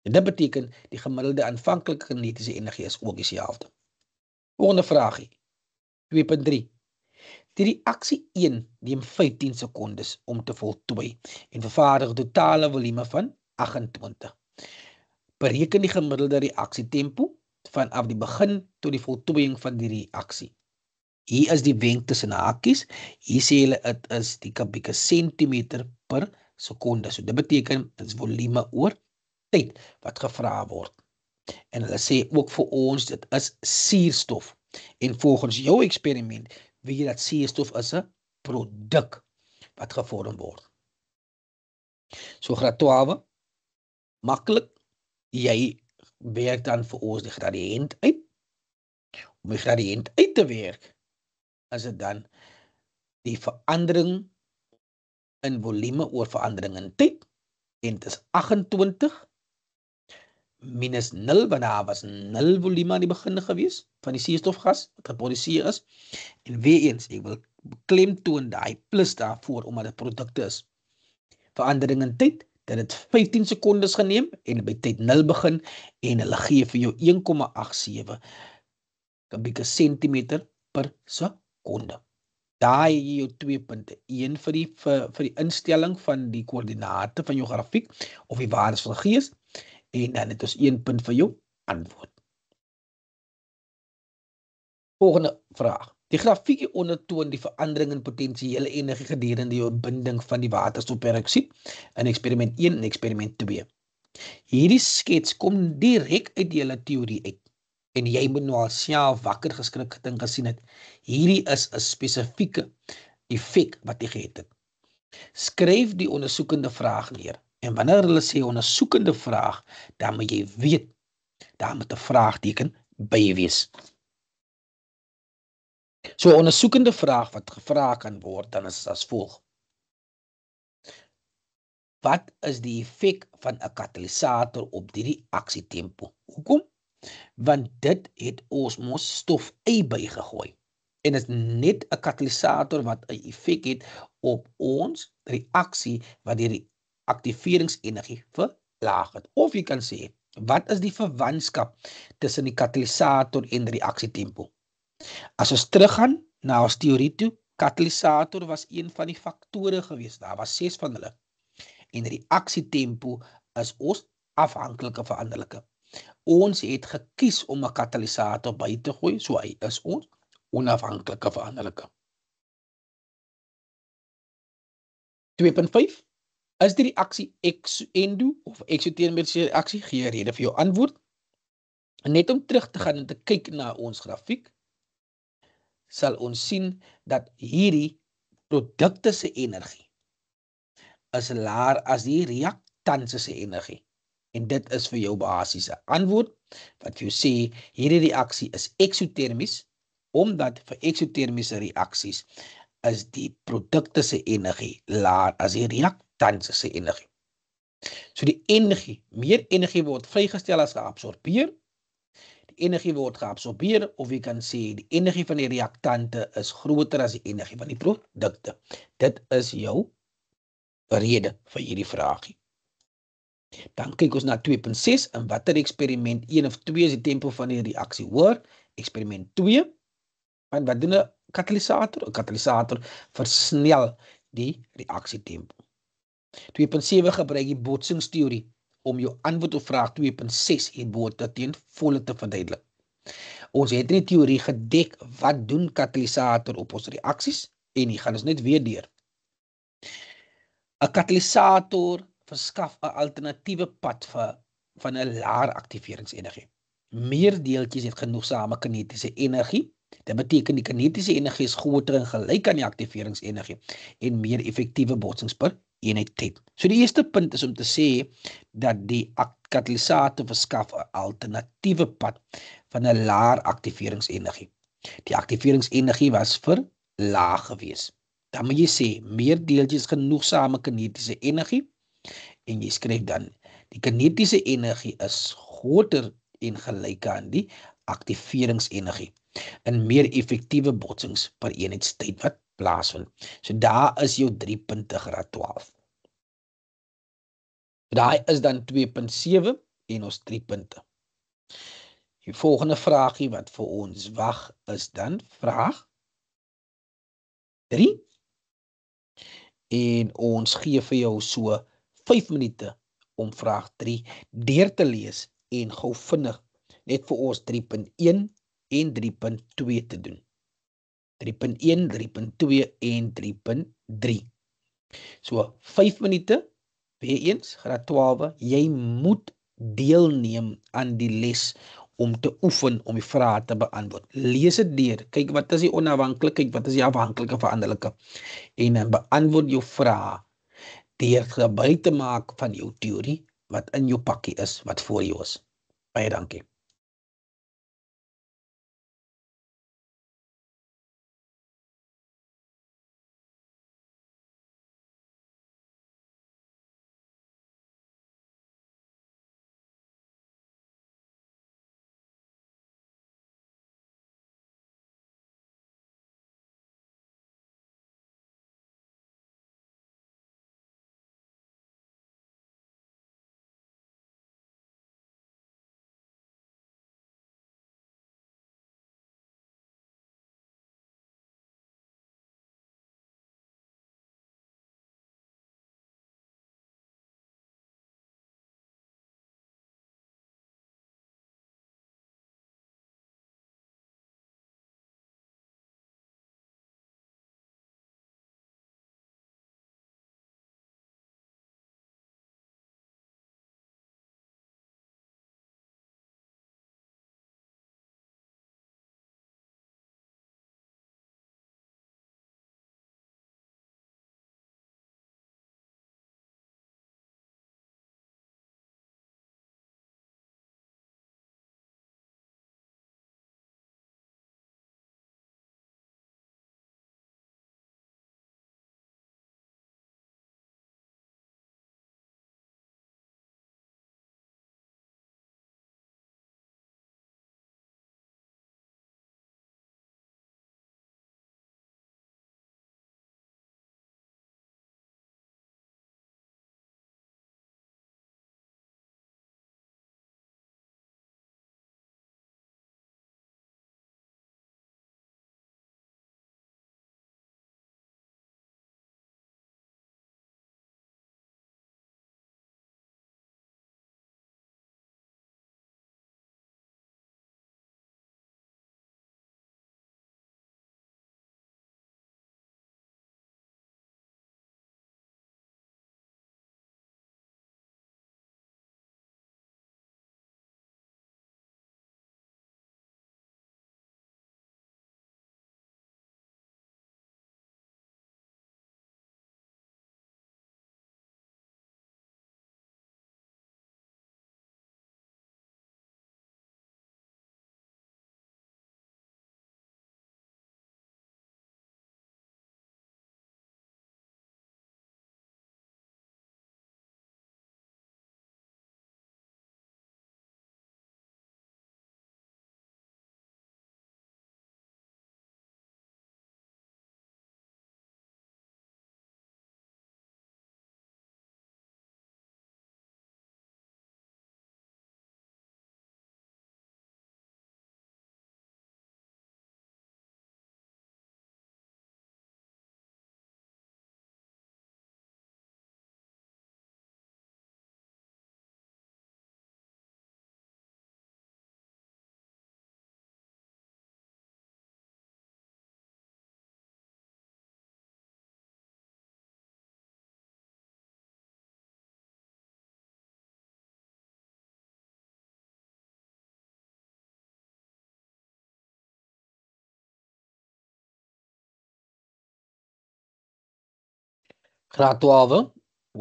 En dit beteken die gemiddelde aanvanklike kinetiese energie is ook dieselfde. Volgende vraagie. 2.3 Die reaksie 1 neem 15 sekondes om te voltooi en vervaardig 'n totale volume van 28. Bereken die gemiddelde reaksietempo vanaf die begin tot die voltooiing van die reaksie. Hier is die wenk tussen hakies. Hier sê hulle dit is die kubieke sentimeter per sekonde. So dit beteken dit is volume oor tyd wat gevra word. En hulle sê ook vir ons dit is suurstof. En volgens jou eksperiment weet jy dat suurstof is 'n produk wat gevorm word. So graad 12, maklik, jy werk dan vir ons die gradiënt uit. Om die gradiënt uit te werk, is dit dan die verandering in volume oor verandering in tyd, en dit is 28 minus 0, want daar was 0 volume aan die begin gewees van die suurstofgas wat geproduseer is, en weer eens, ek wil beklemtoon daai plus daarvoor, omdat dit produkte is. Verandering in tyd, dat het 15 sekondes geneem, en by tyd 0 begin, en hulle gee vir jou 1,87 kubieke sentimeter per sekonde. Daar het jy jou 2 punte, 1 vir die instelling van die koördinate van jou grafiek, of die waardes van gees, en dan het ons 1 punt vir jou antwoord. Volgende vraag. Die grafiek ondertoon die verandering in potentiële energie gedurende die opbinding van die waterstofperoksied in experiment 1 en experiment 2. Hierdie skets kom direk uit die hele teorie uit. En jy moet nou al self wakker geskrik het en gesien het. Hierdie is 'n spesifieke effek wat jy gehet het. Skryf die ondersoekende vraag neer. En wanneer hulle sê ondersoekende vraag, dan moet jy weet, daar moet 'n vraagteken by wees. So 'n ondersoekende vraag wat gevra kan word, dan is as volg. Wat is die effek van 'n katalisator op die reaksietempo? Hoekom? Want dit het ons mos stof Y bygegooi. En is net 'n katalisator wat 'n effek het op ons reaksie wat die aktiveringsenergie verlaag het. Of jy kan sê, wat is die verwantskap tussen die katalisator en reaksietempo? As ons teruggaan na ons teorie toe, katalisator was een van die faktore gewees. Daar was 6 van hulle. En reaksietempo is ons afhanklike veranderlike. Ons het gekies om 'n katalisator by te gooi, so hy is ons onafhanklike veranderlike. 2.5 is die reaksie endo of eksotermiese reaksie? Gee 'n rede vir jou antwoord. Net om terug te gaan en te kyk na ons grafiek, sal ons sien dat hierdie produkte se energie is laer as die reaktanse se energie. En dit is vir jou basiese antwoord wat vir jou sê hierdie reaksie is eksotermies, omdat vir eksotermiese reaksies is die produkte se energie laer as die reaktanse se energie. So die energie, meer energie word vrygestel as geabsorbeer. Die energie word geabsorbeer, of jy kan sê die energie van die reaktante is groter as die energie van die produkte. Dit is jou rede vir hierdie vraagie. Dan kyk ons na 2.6, in watter eksperiment 1 of 2 is die tempo van die reaksie hoër? Eksperiment 2, en wat doen 'n katalisator? 'n Katalisator versnel die reaksietempo. 2.7 gebruik die botsingsteorie om jou antwoord op vraag 2.6 hierbo ten volle te verduidelik. Ons het in die teorie gedek wat doen katalisator op ons reaksies en hier gaan ons net weer deur. 'n Katalisator verskaf 'n alternatiewe pad van 'n laer aktiveringsenergie. Meer deeltjies het genoegsame kinetiese energie. Dit beteken die kinetiese energie is groter en gelyk aan die aktiveringsenergie en meer effektiewe botsings per eenheid tyd. So die eerste punt is om te sê dat die katalisator verskaf 'n alternatiewe pad van 'n laer aktiveringsenergie. Die aktiveringsenergie was verlaag geweest. Dan moet jy sê meer deeltjies genoegsame kinetiese energie en jy skryf dan die kinetiese energie is groter en gelyk aan die aktiveringsenergie en meer effektiewe botsings per eenheidstyd wat plaasvind. So daar is jou 3 punte graad 12. Daai is dan 2.7 en ons 3 punte. Die volgende vraagie wat vir ons wag is dan vraag 3. En ons gee vir jou so 5 minute om vraag 3 deur te lees en gou vinnig net vir ons 3.1 en 3.2 te doen. 3.1, 3.2 en 3.3. So 5 minute, weer eens, graad 12, jy moet deelneem aan die les om te oefen om die vrae te beantwoord. Lees dit deur, kyk wat is die onafhanklike, kyk wat is die afhanklike veranderlike en dan beantwoord jou vrae deur gebruik te maak van jou teorie wat in jou pakkie is, wat voor jou is. Baie dankie. Graad 12.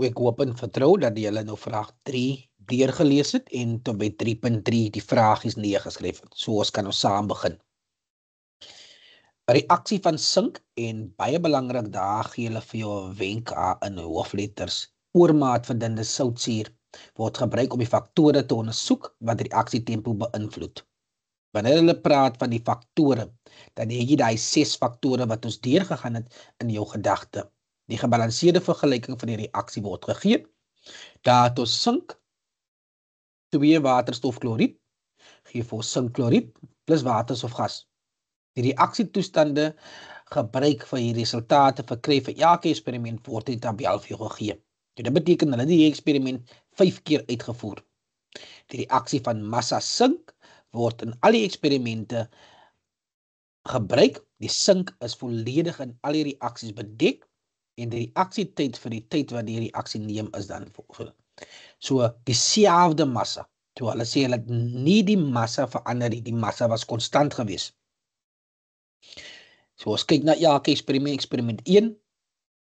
Ek hoop en vertrou dat julle nou vraag 3 deurgelees het en tot by 3.3 die vragies neergeskryf het. So ons kan ons saam begin. Reaksie van sink en baie belangrik daar gee hulle vir jou 'n wenk in hoofletters. Oormaat van dunne soutsuur word gebruik om die faktore te ondersoek wat reaksietempo beïnvloed. Wanneer hulle praat van die faktore, dan het jy daai 6 faktore wat ons deurgegaan het in jou gedagte. Die gebalanseerde vergelyking van die reaksie word gegee. Daar het ons sink, 2 waterstofkloried, gee vir ons sinkkloried plus waterstofgas. Die reaksietoestande gebruik vir die resultate verkry vir elke eksperiment word in die tabel vir jou gegee. Dit beteken hulle het die eksperiment 5 keer uitgevoer. Die reaksie van massa sink word in al die eksperimente gebruik. Die sink is volledig in al die reaksies bedek en die reaksietyd vir die tyd wat die reaksie neem is dan volgende. So dieselfde massa. So hulle sê hulle het nie die massa verander nie, die massa was konstant gewees. So ons kyk na elke experiment 1,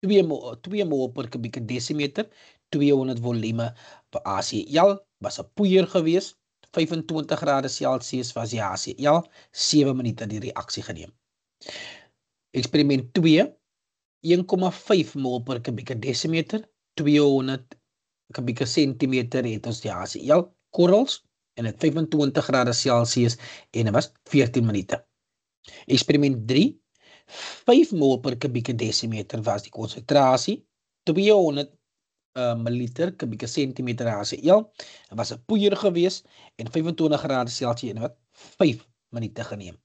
2 mol per kubieke desimeter, 200 volume per HCl was 'n poeier gewees, 25 grade Celsius was die HCl, 7 minute die reaksie geneem. Experiment 2, 1,5 mol per kubieke desimeter, 200 kubieke centimeter het ons die HCl, korrels, en het 25 grade Celsius en het was 14 minute. Experiment 3, 5 mol per kubieke desimeter was die konsentrasie, 200 milliliter kubieke centimeter HCl, het was 'n poeier gewees en 25 grade Celsius en wat 5 minute geneem.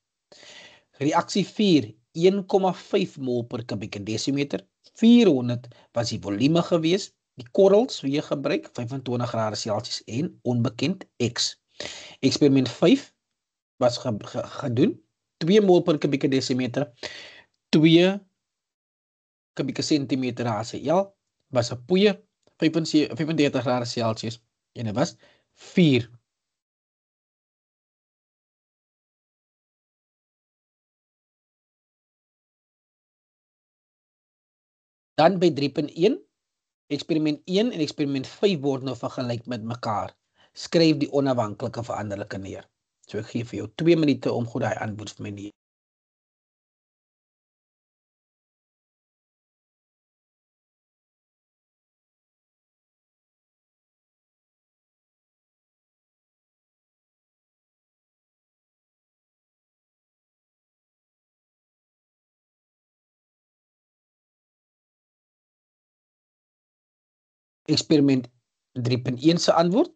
Reaksie 4, 1,5 mol per kubieke desimeter, 400 was die volume gewees, die korrels weer gebruik, 25 grade Celsius en onbekend X. Experiment 5 was gedoen, 2 mol per kubieke desimeter, 2 kubieke centimeter HCl, was 'n poeier, 35 grade Celsius en dit was 4. Dan by 3.1, experiment 1 en experiment 5 word nou vergelyk met mekaar. Skryf die onafhanklike veranderlike neer. So ek gee vir jou 2 minute om goed daai antwoord vir my neer. Experiment 3.1 se antwoord.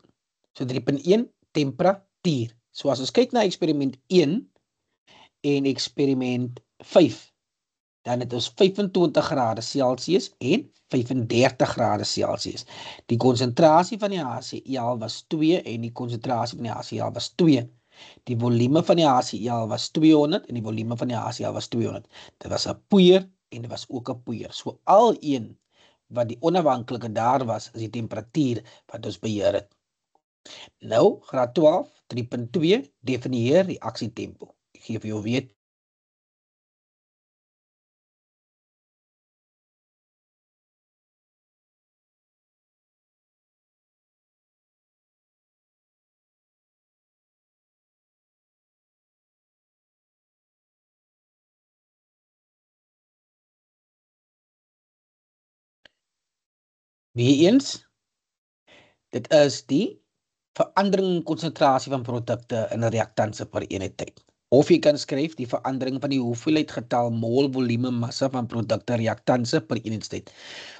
So 3.1 temperatuur. So as ons kyk na experiment 1 en experiment 5, dan het ons 25 grade Celsius en 35 grade Celsius. Die konsentrasie van die HCl was 2 en die konsentrasie van die HCl was 2. Die volume van die HCl was 200 en die volume van die HCl was 200. Dit was 'n poeier en dit was ook 'n poeier. So al een wat die onafhanklike daar was, is die temperatuur wat ons beheer het. Nou, graad 12, 3.2, definieer reaksietempo. Ek gee vir jou weet. Weer eens, dit is die verandering in konsentrasie van produkte in 'n reaktanse per eenheid tyd. Of jy kan skryf die verandering van die hoeveelheid getal mol volume massa van produkte reaktanse per eenheid tyd.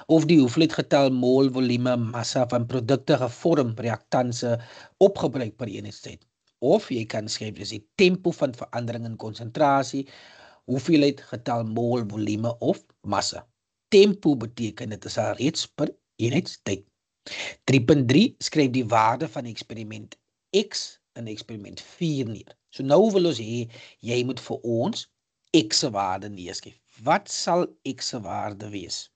Of die hoeveelheid getal mol volume massa van produkte gevorm reaktanse opgebruik per eenheid tyd. Of jy kan skryf dis die tempo van verandering in konsentrasie, hoeveelheid getal mol volume of massa. Tempo beteken dit is reeds per eenheid tyd. 3.3 skryf die waarde van eksperiment X in eksperiment 4 neer. So nou wil ons hê jy moet vir ons X se waarde neerskryf. Wat sal X se waarde wees?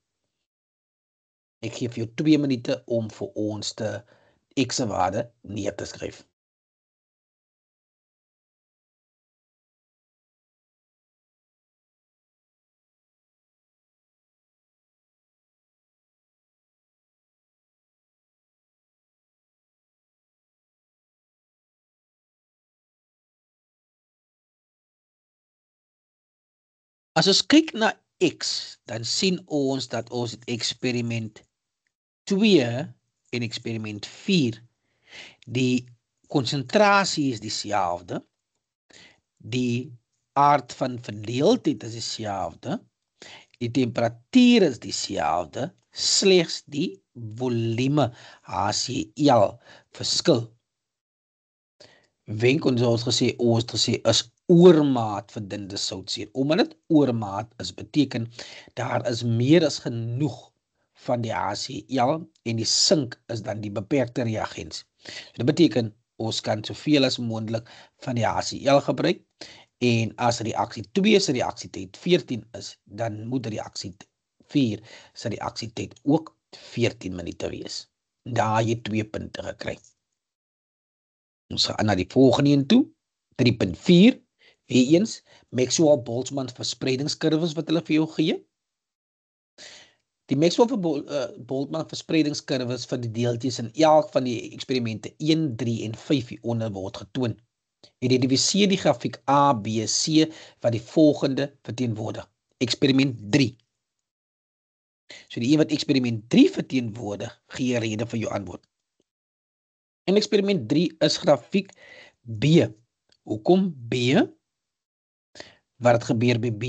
Ek gee vir jou 2 minute om vir ons te X se waarde neer te skryf. As ons kyk na X, dan sien ons dat ons het eksperiment 2 en eksperiment 4. Die konsentrasie is dieselfde, die aard van verdeeldheid is dieselfde, die temperatuur is dieselfde, slegs die volume HCl verskil. Wenk ons gesê is oormaat verdunde soutsuur. Omdat dit oormaat is, beteken daar is meer as genoeg van die HCl en die sink is dan die beperkte reagens. So dit beteken ons kan soveel as moontlik van die HCl gebruik en as reaksie 2 se reaksietyd 14 is, dan moet reaksie 4 se reaksietyd ook 14 minute wees. Daar jy 2 punte gekry. Ons gaan na die volgende een toe, 3.4, weer eens, Maxwell-Boltzmann verspreidingskurwes wat hulle vir jou gee. Die Maxwell-Boltzmann verspreidingskurwes vir die deeltjies in elk van die eksperimente 1, 3 en 5 hieronder word getoon. Identifiseer die grafiek A, B, C wat die volgende verteenwoordig. Eksperiment 3. So die een wat eksperiment 3 verteenwoordig, gee rede vir jou antwoord. En eksperiment 3 is grafiek B. Hoekom B? Wat het gebeur by B?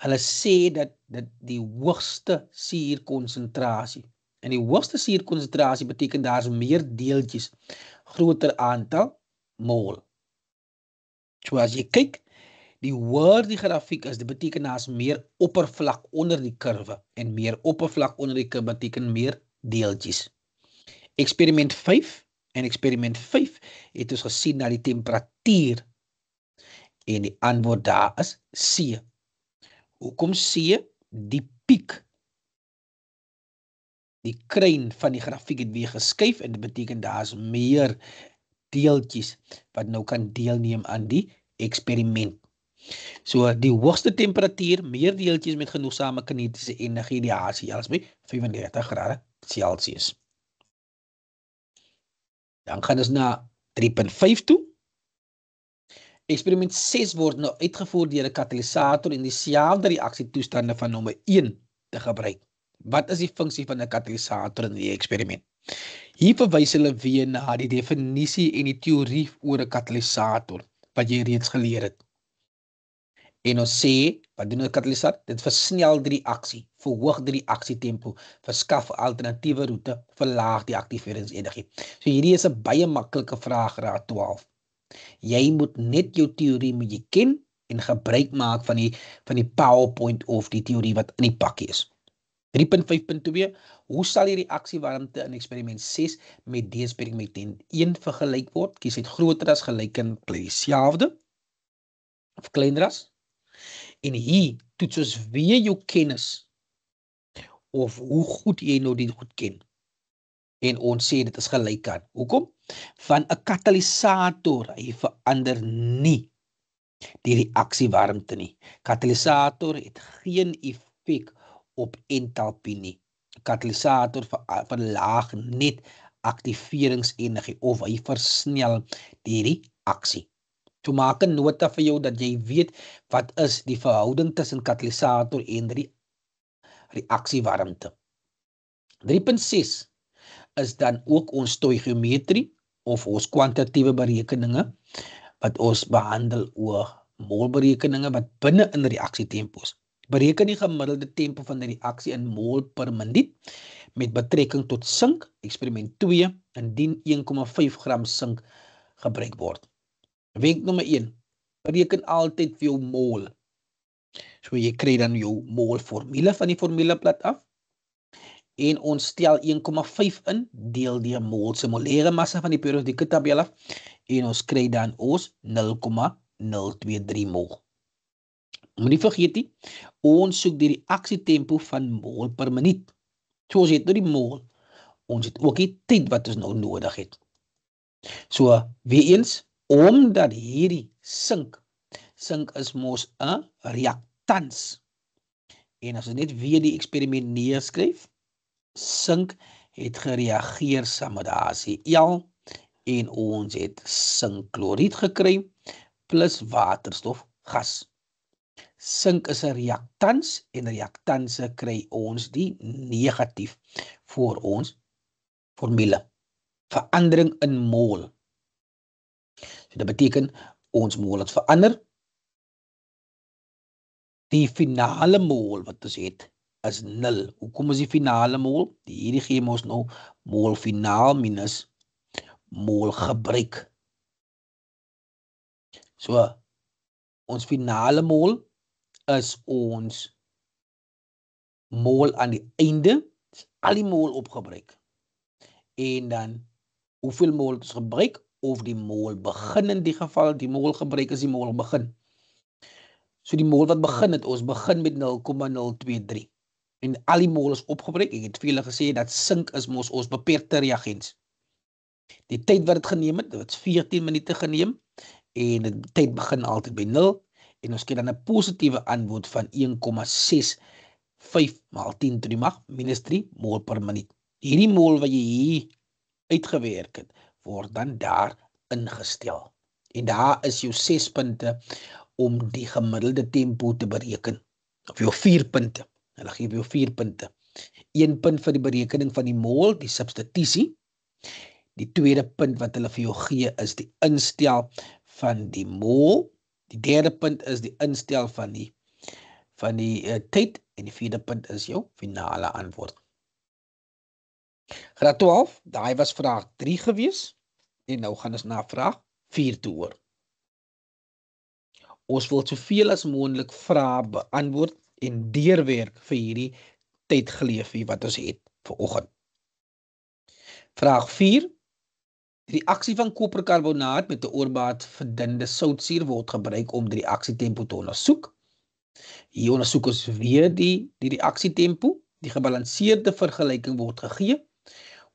Hulle sê dat die hoogste suurkonsentrasie. En die hoogste suurkonsentrasie beteken daar is meer deeltjies, groter aantal mol. So as jy kyk, die hoër die grafiek is, dit beteken daar is meer oppervlak onder die kurwe. En meer oppervlak onder die kurwe beteken meer deeltjies. Eksperiment 5 en eksperiment 5 het ons gesien na die temperatuur. En die antwoord daar is C. Hoekom C? Die piek, die kruin van die grafiek het weer geskuif en dit beteken daar is meer deeltjies wat nou kan deelneem aan die eksperiment. So die hoogste temperatuur, meer deeltjies met genoegsame kinetiese energie, die HCl is by 35 grade Celsius. Dan gaan ons na 3.5 toe. Eksperiment 6 word nou uitgevoer deur 'n katalisator en dieselfde reaksietoestande van nommer 1 te gebruik. Wat is die funksie van 'n katalisator in die eksperiment? Hier verwys hulle weer na die definisie en die teorie oor 'n katalisator wat jy reeds geleer het. En ons sê, wat doen 'n katalisator? Dit versnel die reaksie, verhoog die reaksietempo, verskaf 'n alternatiewe roete, verlaag die aktiveringsenergie. So hierdie is 'n baie maklike vraag, graad 12. Jy moet net jou teorie moet jy ken en gebruik maak van die PowerPoint of die teorie wat in die pakkie is. 3.5.2, hoe sal die reaksiewarmte in eksperiment 6 met die eksperiment 1 vergelyk word? Kies uit groter as, gelyk en bly dieselfde of kleiner as. En hier toets ons weer jou kennis of hoe goed jy nou dit goed ken. En ons sê dit is gelyk aan. Hoekom? Van 'n katalisator, hy verander nie die reaksiewarmte nie. Katalisator het geen effek op entalpie nie. Katalisator verlaag net aktiveringsenergie of hy versnel die reaksie. So maak 'n nota vir jou dat jy weet wat is die verhouding tussen katalisator en die reaksiewarmte. 3.6 is dan ook ons stoichiometrie of ons kwantitatiewe berekeninge wat ons behandel oor molberekeninge wat binne in reaksietempos. Bereken die gemiddelde tempo van die reaksie in mol per minuut met betrekking tot sink, eksperiment 2, indien 1,5 gram sink gebruik word. Wenk nommer 1, bereken altyd vir jou mol. So jy kry dan jou mol formule van die formuleblad af. En ons stel 1,5 in, deel die mol simulêre massa van die periodieke tabel af, en ons kry dan ons 0,023 mol. Moet nie vergeet nie, ons soek die reaksietempo van mol per minuut. So ons het nou die mol, ons het ook die tyd wat ons nou nodig het. So, weer eens, omdat hierdie sink is mos 'n reaktans. En as ons net weer die eksperiment neerskryf, sink het gereageer saam met HCl en ons het sinkkloried gekry plus waterstofgas. Sink is 'n reaktans en reaktanse kry ons die negatief voor ons formule. Verandering in mol. So dit beteken ons mol het verander. Die finale mol wat ons het is 0. Hoekom is die finale mol? Hierdie gee ons nou mol finaal minus mol gebruik. So ons finale mol is ons mol aan die einde, al die mol opgebruik. En dan hoeveel mol het ons gebruik of die mol begin in die geval, die mol gebruik is die mol begin. So die mol wat begin het, ons begin met 0,023. En al die mol is opgebruik. Ek het vir julle gesê dat sink is ons beperkte reagens. Die tyd wat het geneem het 14 minute geneem en die tyd begin altyd by 0 en ons kry dan 'n positiewe antwoord van 1,65 maal 10 tot die mag minus 3 mol per minuut. Hierdie mol wat jy hier uitgewerk het, word dan daar ingestel. En daar is jou 6 punte om die gemiddelde tempo te bereken. Of jou 4 punte. Hulle gee jou 4 punte. 1 punt vir die berekening van die mol, die substitusie. Die tweede punt wat hulle vir jou gee is die instel van die mol. Die derde punt is die instel van die tyd en die vierde punt is jou finale antwoord. Graad 12, daai was vraag 3 gewees en nou gaan ons na vraag 4 toe oor. Ons wil soveel as moontlik vrae beantwoord en deurwerk vir hierdie tydgeleefie wat ons het vir oggend. Vraag 4. Die reaksie van koperkarbonaat met 'n oorbaat verdunde soutsuur word gebruik om die reaksietempo te ondersoek. Hier ondersoek ons weer die reaksietempo. Die gebalanseerde vergelyking word gegee.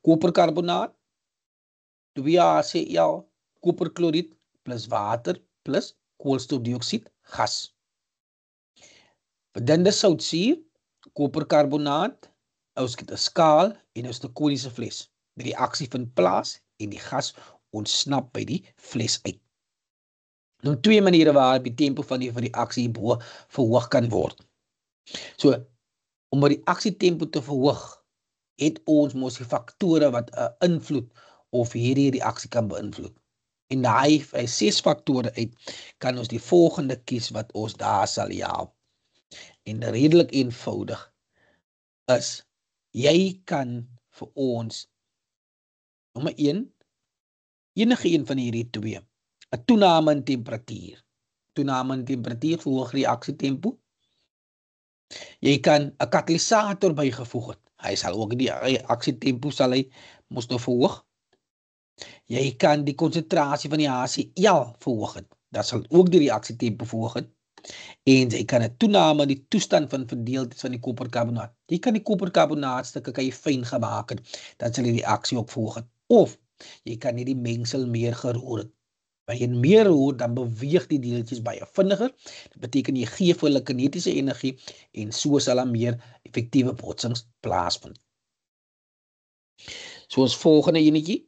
Koperkarbonaat, 2HCl, koperkloried plus water plus koolstofdioksied gas. Verdunde soutsuur, koperkarbonaat, ons het 'n skaal en ons het 'n koniese fles. Die reaksie vind plaas en die gas ontsnap by die fles uit. Nou 2 maniere waarop die tempo van die reaksie hierbo verhoog kan word. So, om 'n reaksietempo te verhoog, het ons mos die faktore wat 'n invloed of hierdie reaksie kan beïnvloed. En daai 6 faktore uit kan ons die volgende kies wat ons daar sal help. En redelik eenvoudig is, jy kan vir ons nommer 1, enige een van hierdie 2, 'n toename in temperatuur. Toename in temperatuur verhoog reaksietempo. Jy kan 'n katalisator bygevoeg het. Hy sal ook die reaksietempo sal hy mos nou verhoog. Jy kan die konsentrasie van die HCl verhoog het. Dat sal ook die reaksietempo verhoog het. En jy kan 'n toename in die toestand van verdeeldheid van die koperkarbonaat. Jy kan die koperkarbonaatstukke kan jy fyn gemaak het, dan sal die reaksie ook verhoog het. Of jy kan nie die mengsel meer geroer het. Wanneer jy meer roer, dan beweeg die deeltjies baie vinniger. Dit beteken jy gee vir hulle kinetiese energie en so sal daar meer effektiewe botsings plaasvind. So ons volgende enetjie,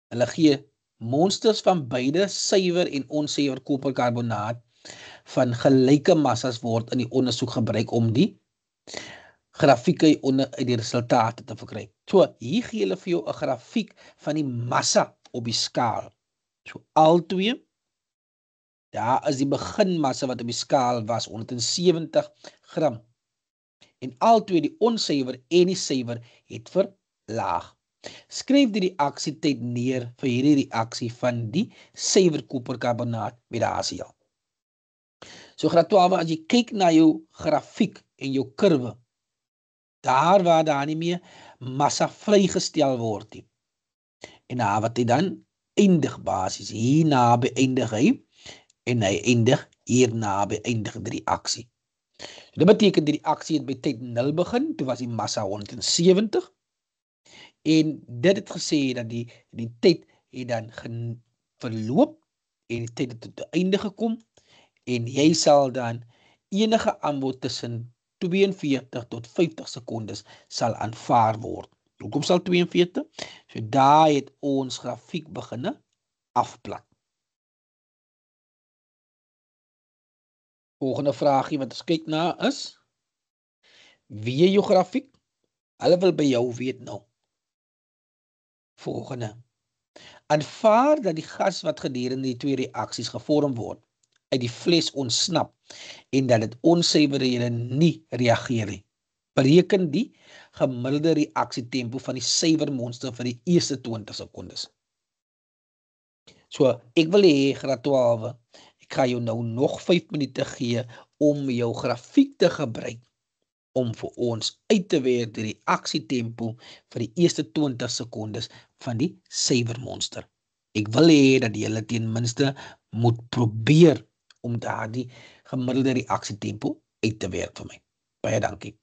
hulle gee monsters van beide suiwer en onsuiwer koperkarbonaat van gelyke massas word in die ondersoek gebruik om die grafieke uit die resultate te verkry. So hier gee hulle vir jou 'n grafiek van die massa op die skaal. So albei, daar is die beginmassa wat op die skaal was 170 gram. En albei die onsuiwer en die suiwer het verlaag. Skryf die reaksietyd neer vir hierdie reaksie van die suiwer koperkarbonaat met die HCl. So graad 12, as jy kyk na jou grafiek en jou kurwe, daar waar daar nie meer massa vrygestel word nie. En daar wat hy dan eindig basies, hier naby eindig hy, en hy eindig hier naby eindig die reaksie. So dit beteken die reaksie het by tyd 0 begin, toe was die massa 170, en dit het gesê dat die tyd het dan verloop, en die tyd het tot die einde gekom, en jy sal dan enige antwoord tussen 42 tot 50 sekondes sal aanvaar word. Hoekom sal 42? So daar het ons grafiek beginne afplat. Volgende vraagie wat ons kyk na is, wie jou grafiek? Hulle wil by jou weet nou. Volgende. Aanvaar dat die gas wat gedurende die twee reaksies gevorm word, uit die fles ontsnap en dat dit onsuiverhede nie reageer nie. Bereken die gemiddelde reaksietempo van die suiwermonster vir die eerste 20 sekondes. So, ek wil hê graad 12, ek ga jou nou nog 5 minute gee om jou grafiek te gebruik om vir ons uit te werk die reaksietempo vir die eerste 20 sekondes van die suiwermonster. Ek wil hê dat julle ten minste moet probeer om daardie gemiddelde reaksietempo uit te werk vir my. Baie dankie.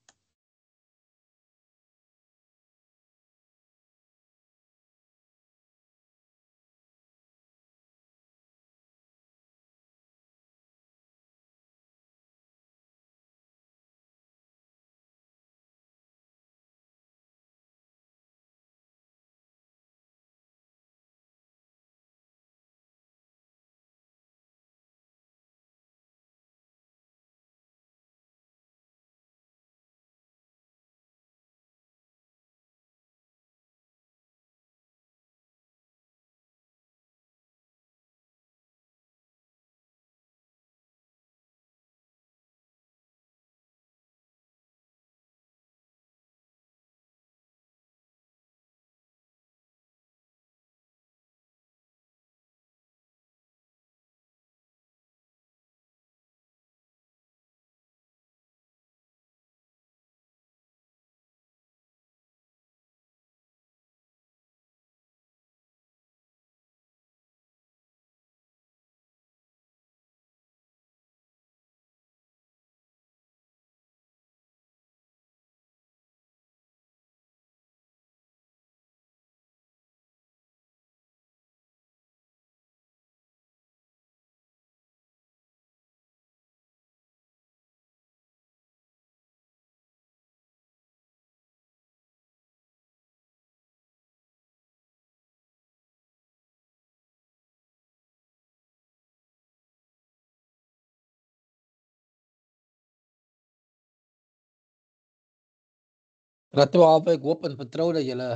Graad 12, ek hoop en vertrou dat julle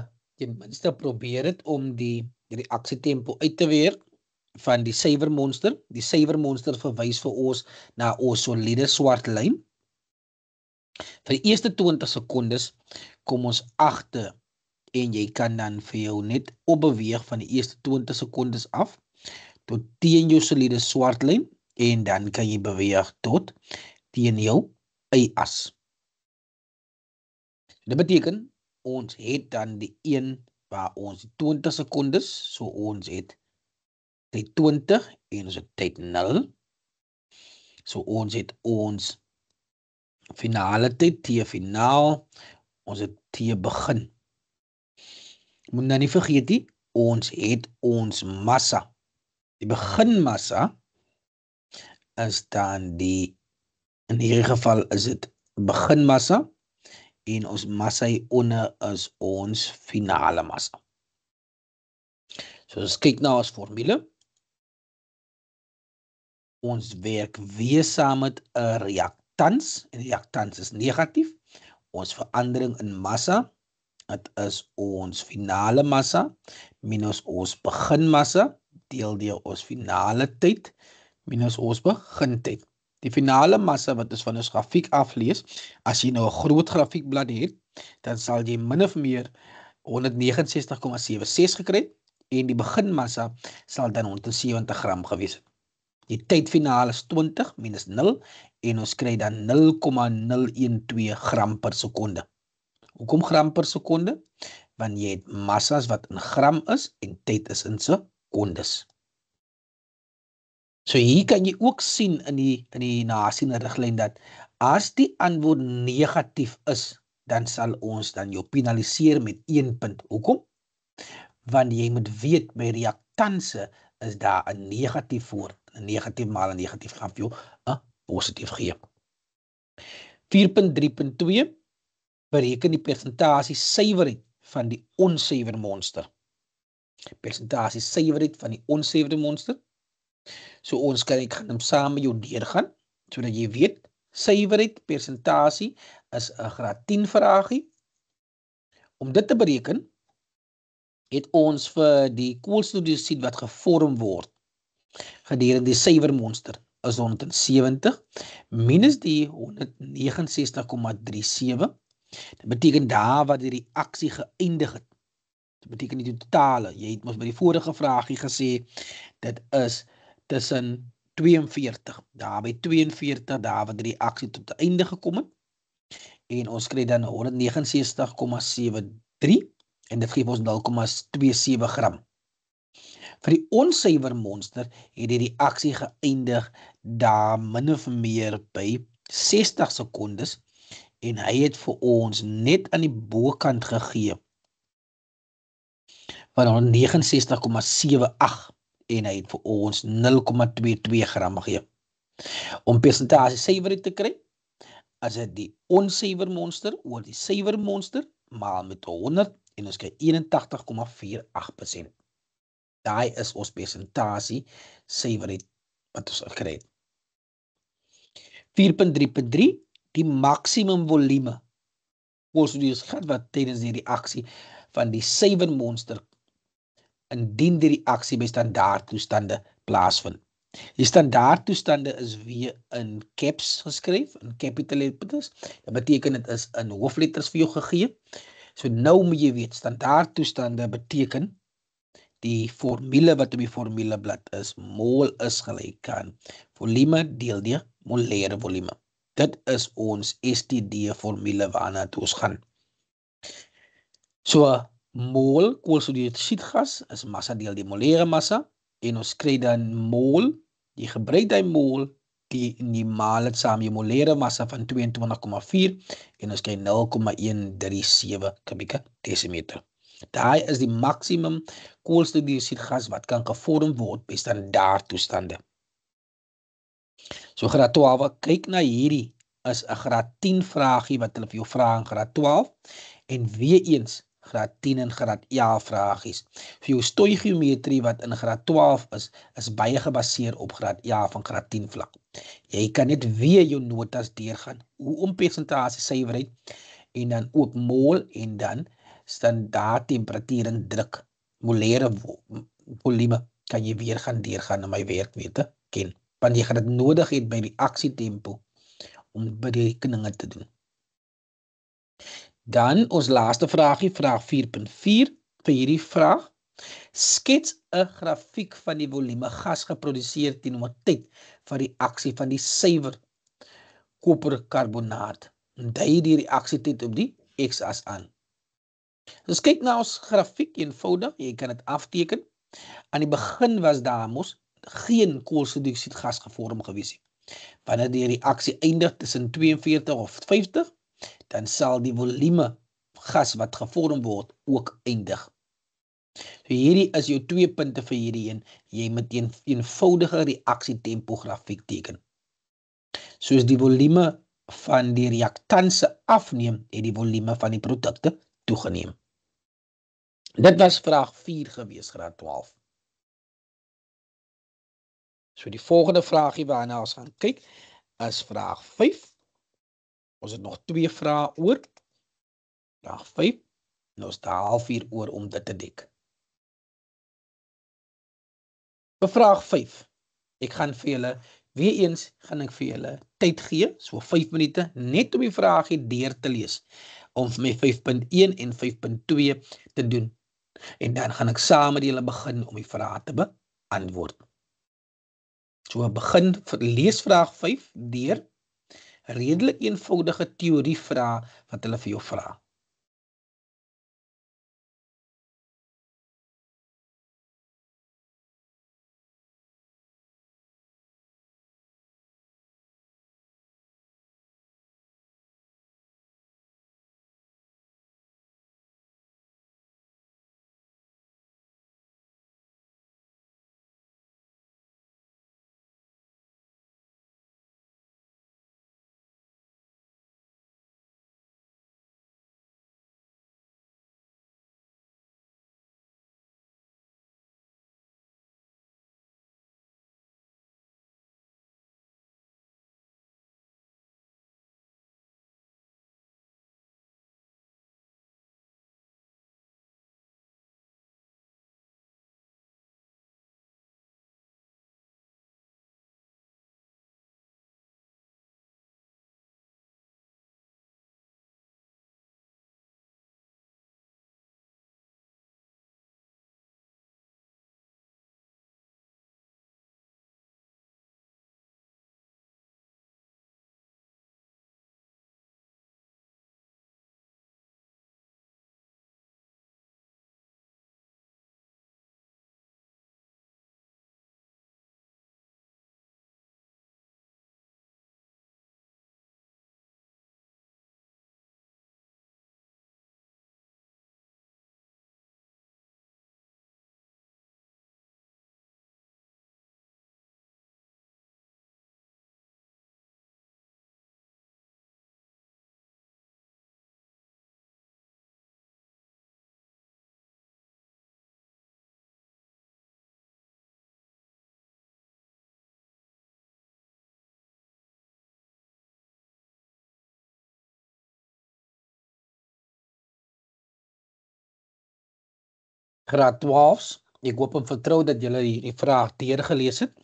ten minste probeer het om die reaksietempo uit te werk van die suiwermonster. Die suiwermonster verwys vir ons na ons soliede swart lyn. Vir die eerste 20 sekondes kom ons agter en jy kan dan vir jou net opbeweeg van die eerste 20 sekondes af tot teen jou soliede swart lyn en dan kan jy beweeg tot teen jou y-as. Dit beteken, ons het dan die een waar ons 20 sekondes, so ons het tyd 20 en ons het tyd 0. So ons het ons finale tyd, T-finaal, ons het T-begin. Moet nou nie vergeet nie, ons het ons massa. Die beginmassa is dan in hierdie geval is dit beginmassa, en ons massa hieronder is ons finale massa. So as kyk na ons formule. Ons werk weer saam met 'n reaktans, en reaktans is negatief. Ons verandering in massa, dit is ons finale massa minus ons beginmassa deel deur ons finale tyd minus ons begintyd. Die finale massa wat ons van ons grafiek aflees, as jy nou 'n groot grafiekblad het, dan sal jy min of meer 169,76 gekry en die beginmassa sal dan 170 gram gewees het. Die tydfinale is 20 minus 0 en ons kry dan 0,012 gram per sekonde. Hoekom gram per sekonde? Want jy het massas wat in gram is en tyd is in sekondes. So hier kan jy ook sien in die nasiene riglyn dat as die antwoord negatief is, dan sal ons dan jou penaliseer met 1 punt. Hoekom? Want jy moet weet, by reaktanse is daar 'n negatief voor. 'n Negatief maal 'n negatief gaan vir jou 'n positief gee. 4.3.2 bereken die persentasie suiwerheid van die onsuiwer monster. Persentasie suiwerheid van die onsuiwer monster. So ons kan, ek gaan hom saam met jou deurgaan. Sodat jy weet, suiwerheid, persentasie is 'n graad 10 vraagie. Om dit te bereken, het ons vir die koolstofdioksied wat gevorm word gedurende die suiwermonster is 170 minus die 169,37. Dit beteken daar waar die reaksie geëindig het. Dit beteken die totale. Jy het mos by die vorige vraagie gesê dit is tussen 42. Daar by 42 daar waar die reaksie tot 'n einde gekom het. En ons kry dan 169,73 en dit gee ons 0,27 gram. Vir die onsuiwer monster het die reaksie geëindig daar min of meer by 60 sekondes en hy het vir ons net aan die bokant gegee van 169,78 en hy het vir ons 0,22 gram gegee. Om persentasie suiwerheid te kry, as dit die onsuiwer monster oor die suiwer monster maal met 100 en ons kry 81,48%. Daai is ons persentasie suiwerheid wat ons gekry het. 4.3.3 die maksimum volume koolstofdioksied wat tydens die reaksie van die suiwer monster indien die reaksie by standaard toestande plaasvind. Die standaard toestande is weer in caps geskryf, in capital letters. Dit beteken dit is in hoofletters vir jou gegee. So nou moet jy weet, standaard toestande beteken die formule wat op die formuleblad is, mol is gelyk aan volume deel deur molêre volume. Dit is ons STD formule waarna ons gaan. So mol koolstofdioksiedgas is massa deel die molêre massa en ons kry dan mol, jy gebruik die mol, die maal het saam jou molêre massa van 22,4 en ons kry 0,137 kubieke desimeter. Daai is die maksimum koolstofdioksiedgas wat kan gevorm word by standaard toestande. So graad 12, kyk na hierdie is 'n graad 10 vraagie wat hulle vir jou vra in graad 12 en weer eens graad 10 en graad 11 vraagies. Vir jou stoichiometrie wat in graad 12 is baie gebaseer op graad 11 en graad 10 vlak. Jy kan net weer jou notas deurgaan, hoe om persentasie suiwerheid en dan ook mol en dan standaard temperatuur en druk, molêre volume, kan jy weer gaan deurgaan na my werk weer te ken. Want jy gaan dit nodig hê by reaksietempo om berekeninge te doen. Dan ons laaste vraagie, vraag 4.4 vir hierdie vraag. Skets 'n grafiek van die volume gas geproduseer teenoor tyd van reaksie van die suiwer koperkarbonaat. Dui die reaksietyd op die x-as aan. Dus kyk na ons grafiek eenvoudig, jy kan dit afteken. Aan die begin was daar mos geen koolstofdioksiedgas gevorm gewees nie. Wanneer die reaksie eindig tussen 42 of 50, dan sal die volume gas wat gevorm word ook eindig. So hierdie is jou 2 punte vir hierdie een. Jy moet 'n eenvoudige reaksietempo grafiek teken. Soos die volume van die reaktanse afneem, het die volume van die produkte toegeneem. Dit was vraag 4 gewees, graad 12. So die volgende vraagie waarna ons gaan kyk, is vraag 5. Ons het nog 2 vrae oor. Vraag 5. En ons het 'n halfuur oor om dit te dek. Vir vraag 5. Ek gaan vir julle, weer eens gaan ek vir julle tyd gee, so 5 minute, net om die vraagie deur te lees, om vir my 5.1 en 5.2 te doen. En dan gaan ek saam met julle begin om die vrae te beantwoord. So begin lees vraag 5 deur redelik eenvoudige teorievrae wat hulle vir jou vra. Graad 12's. Ek hoop en vertrou dat julle die vraag deurgelees het.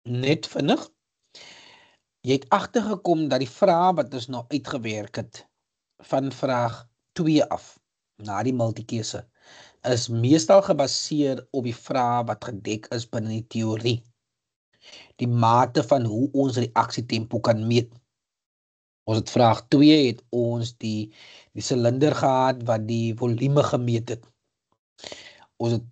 Net vinnig. Jy het agtergekom dat die vraag wat ons nou uitgewerk het van vraag 2 af, na die multikeuse, is meestal gebaseer op die vraag wat gedek is binne die teorie. Die mate van hoe ons reaksietempo kan meet. Ons het vraag 2 het ons die silinder gehad wat die volume gemeet het. Ons het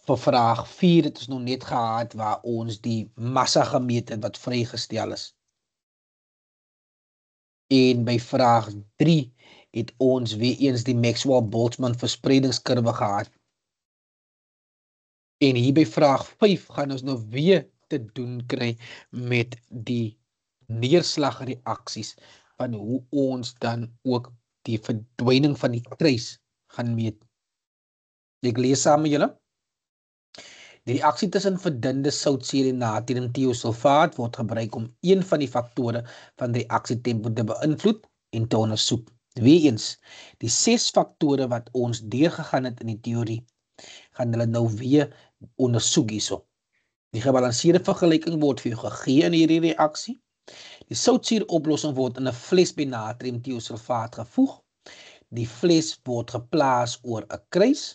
vir vraag 4 het ons nog net gehad waar ons die massa gemeet het wat vrygestel is. En by vraag 3 het ons weer eens die Maxwell-Boltzmann verspreidingskurwe gehad. En hier by vraag 5 gaan ons nou weer te doen kry met die neerslagreaksies van hoe ons dan ook die verdwyning van die kruis gaan meet. Ek lees saam met julle. Die reaksie tussen verdunde soutsuur en natriumtiosulfaat word gebruik om een van die faktore van die reaksietempo te beïnvloed en te ondersoek. Weereens, die 6 faktore wat ons deurgegaan het in die teorie, gaan hulle nou weer ondersoek hierso. Die gebalanseerde vergelyking word vir jou gegee in hierdie reaksie. Die soutsuuroplossing word in 'n fles by natriumtiosulfaat gevoeg. Die fles word geplaas oor 'n kruis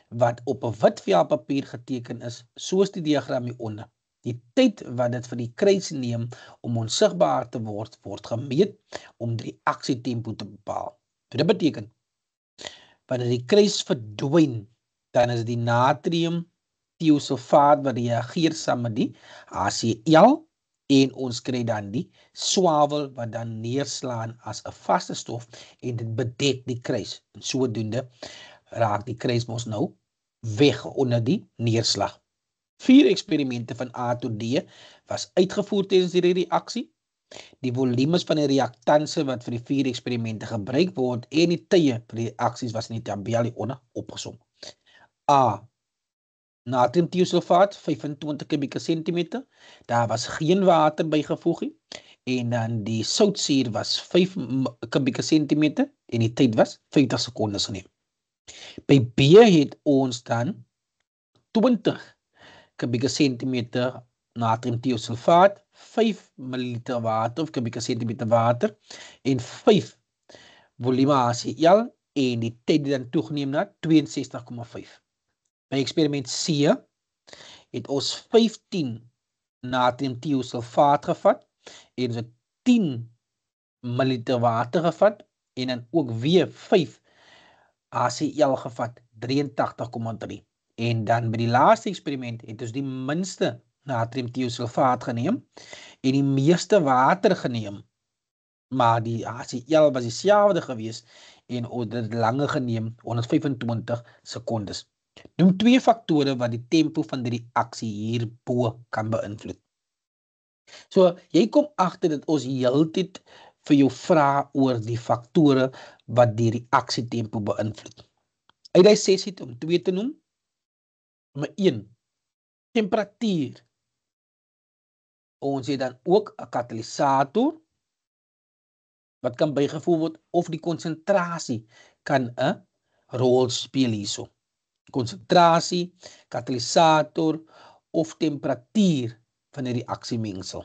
wat op 'n wit vel papier geteken is, soos die diagram hieronder. Die tyd wat dit vir die kruis neem om onsigbaar te word, word gemeet om die reaksietempo te bepaal. Dit beteken, wanneer die kruis verdwyn, dan is die natriumtiosulfaat wat reageer saam met die HCl en ons kry dan die swavel wat dan neerslaan as 'n vaste stof en dit bedek die kruis. En sodoende raak die kruis mos nou weg onder die neerslag. 4 eksperimente van A tot D was uitgevoer tydens hierdie reaksie. Die volumes van die reaktanse wat vir die 4 eksperimente gebruik word en die tye vir die reaksies was in die tabel hieronder opgesom. A. Natriumtiosulfaat 25 kubieke sentimeter. Daar was geen water bygevoeg nie. En dan die soutsuur was 5 kubieke sentimeter en die tyd was 50 sekondes geneem. By B het ons dan 20 kubieke sentimeter natriumtiosulfaat, 5 ml water of kubieke sentimeter water en 5 volume HCl en die tyd dan toegeneem na 62,5. By eksperiment C het ons 15 natriumtiosulfaat gevat en ons 10 ml water gevat en dan ook weer 5 HCl gevat, 83,3. En dan by die laaste eksperiment het ons die minste natriumtiosulfaat geneem en die meeste water geneem. Maar die HCl was dieselfde gewees en ons het langer geneem, 125 sekondes. Noem 2 faktore wat die tempo van die reaksie hierbo kan beïnvloed. So, jy kom agter dat ons heeltyd vir jou vra oor die faktore wat die reaksietempo beïnvloed. Uit die 6 het om 2 te noem. Nommer 1, temperatuur. Ons het dan ook 'n katalisator wat kan bygevoeg word of die konsentrasie kan 'n rol speel hierso. Konsentrasie, katalisator of temperatuur van die reaksiemengsel.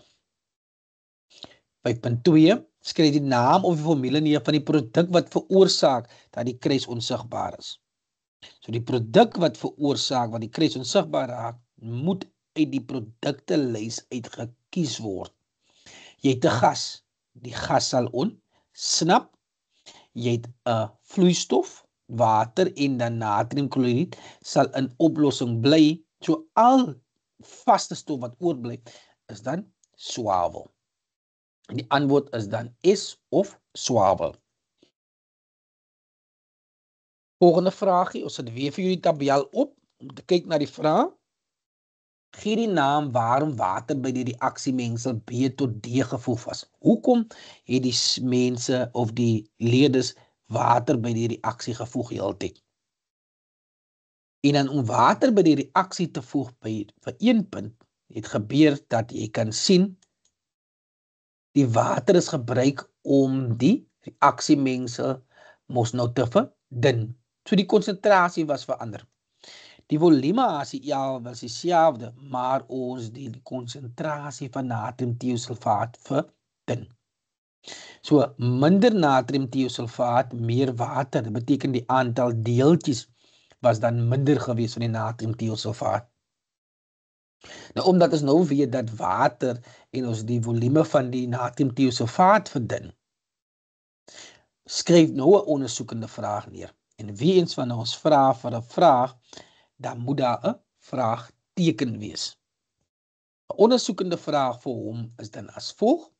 5.2 skryf die naam of die formule neer van die produk wat veroorsaak dat die kruis onsigbaar is. So die produk wat veroorsaak wat die kruis onsigbaar raak, moet uit die produktelys uitgekies word. Jy het 'n gas, die gas sal ontsnap. Jy het 'n vloeistof, water en dan natriumkloried sal in oplossing bly. So al vaste stof wat oorbly is dan swavel. En die antwoord is dan S of swavel. Volgende vraagie, ons sit weer vir julle die tabel op om te kyk na die vraag. Gee die naam waarom water by die reaksiemengsel B tot D gevoeg was. Hoekom het die mense of die leerders water by die reaksie gevoeg heeltyd? En dan om water by die reaksie te voeg vir 1 punt, het gebeur dat jy kan sien die water is gebruik om die reaksiemengsel mos nou te verdun. So die konsentrasie was verander. Die volume HCl was dieselfde, maar ons die konsentrasie van natriumtiosulfaat verdun. So minder natriumtiosulfaat, meer water. Dit beteken die aantal deeltjies was dan minder gewees van die natriumtiosulfaat. Nou omdat ons nou weet dat water en ons die volume van die natriumtiosulfaat verdun, skryf nou 'n ondersoekende vraag neer. En wie eens van ons vra vir 'n vraag, dan moet daar 'n vraagteken wees. 'n Ondersoekende vraag vir hom is dan as volg.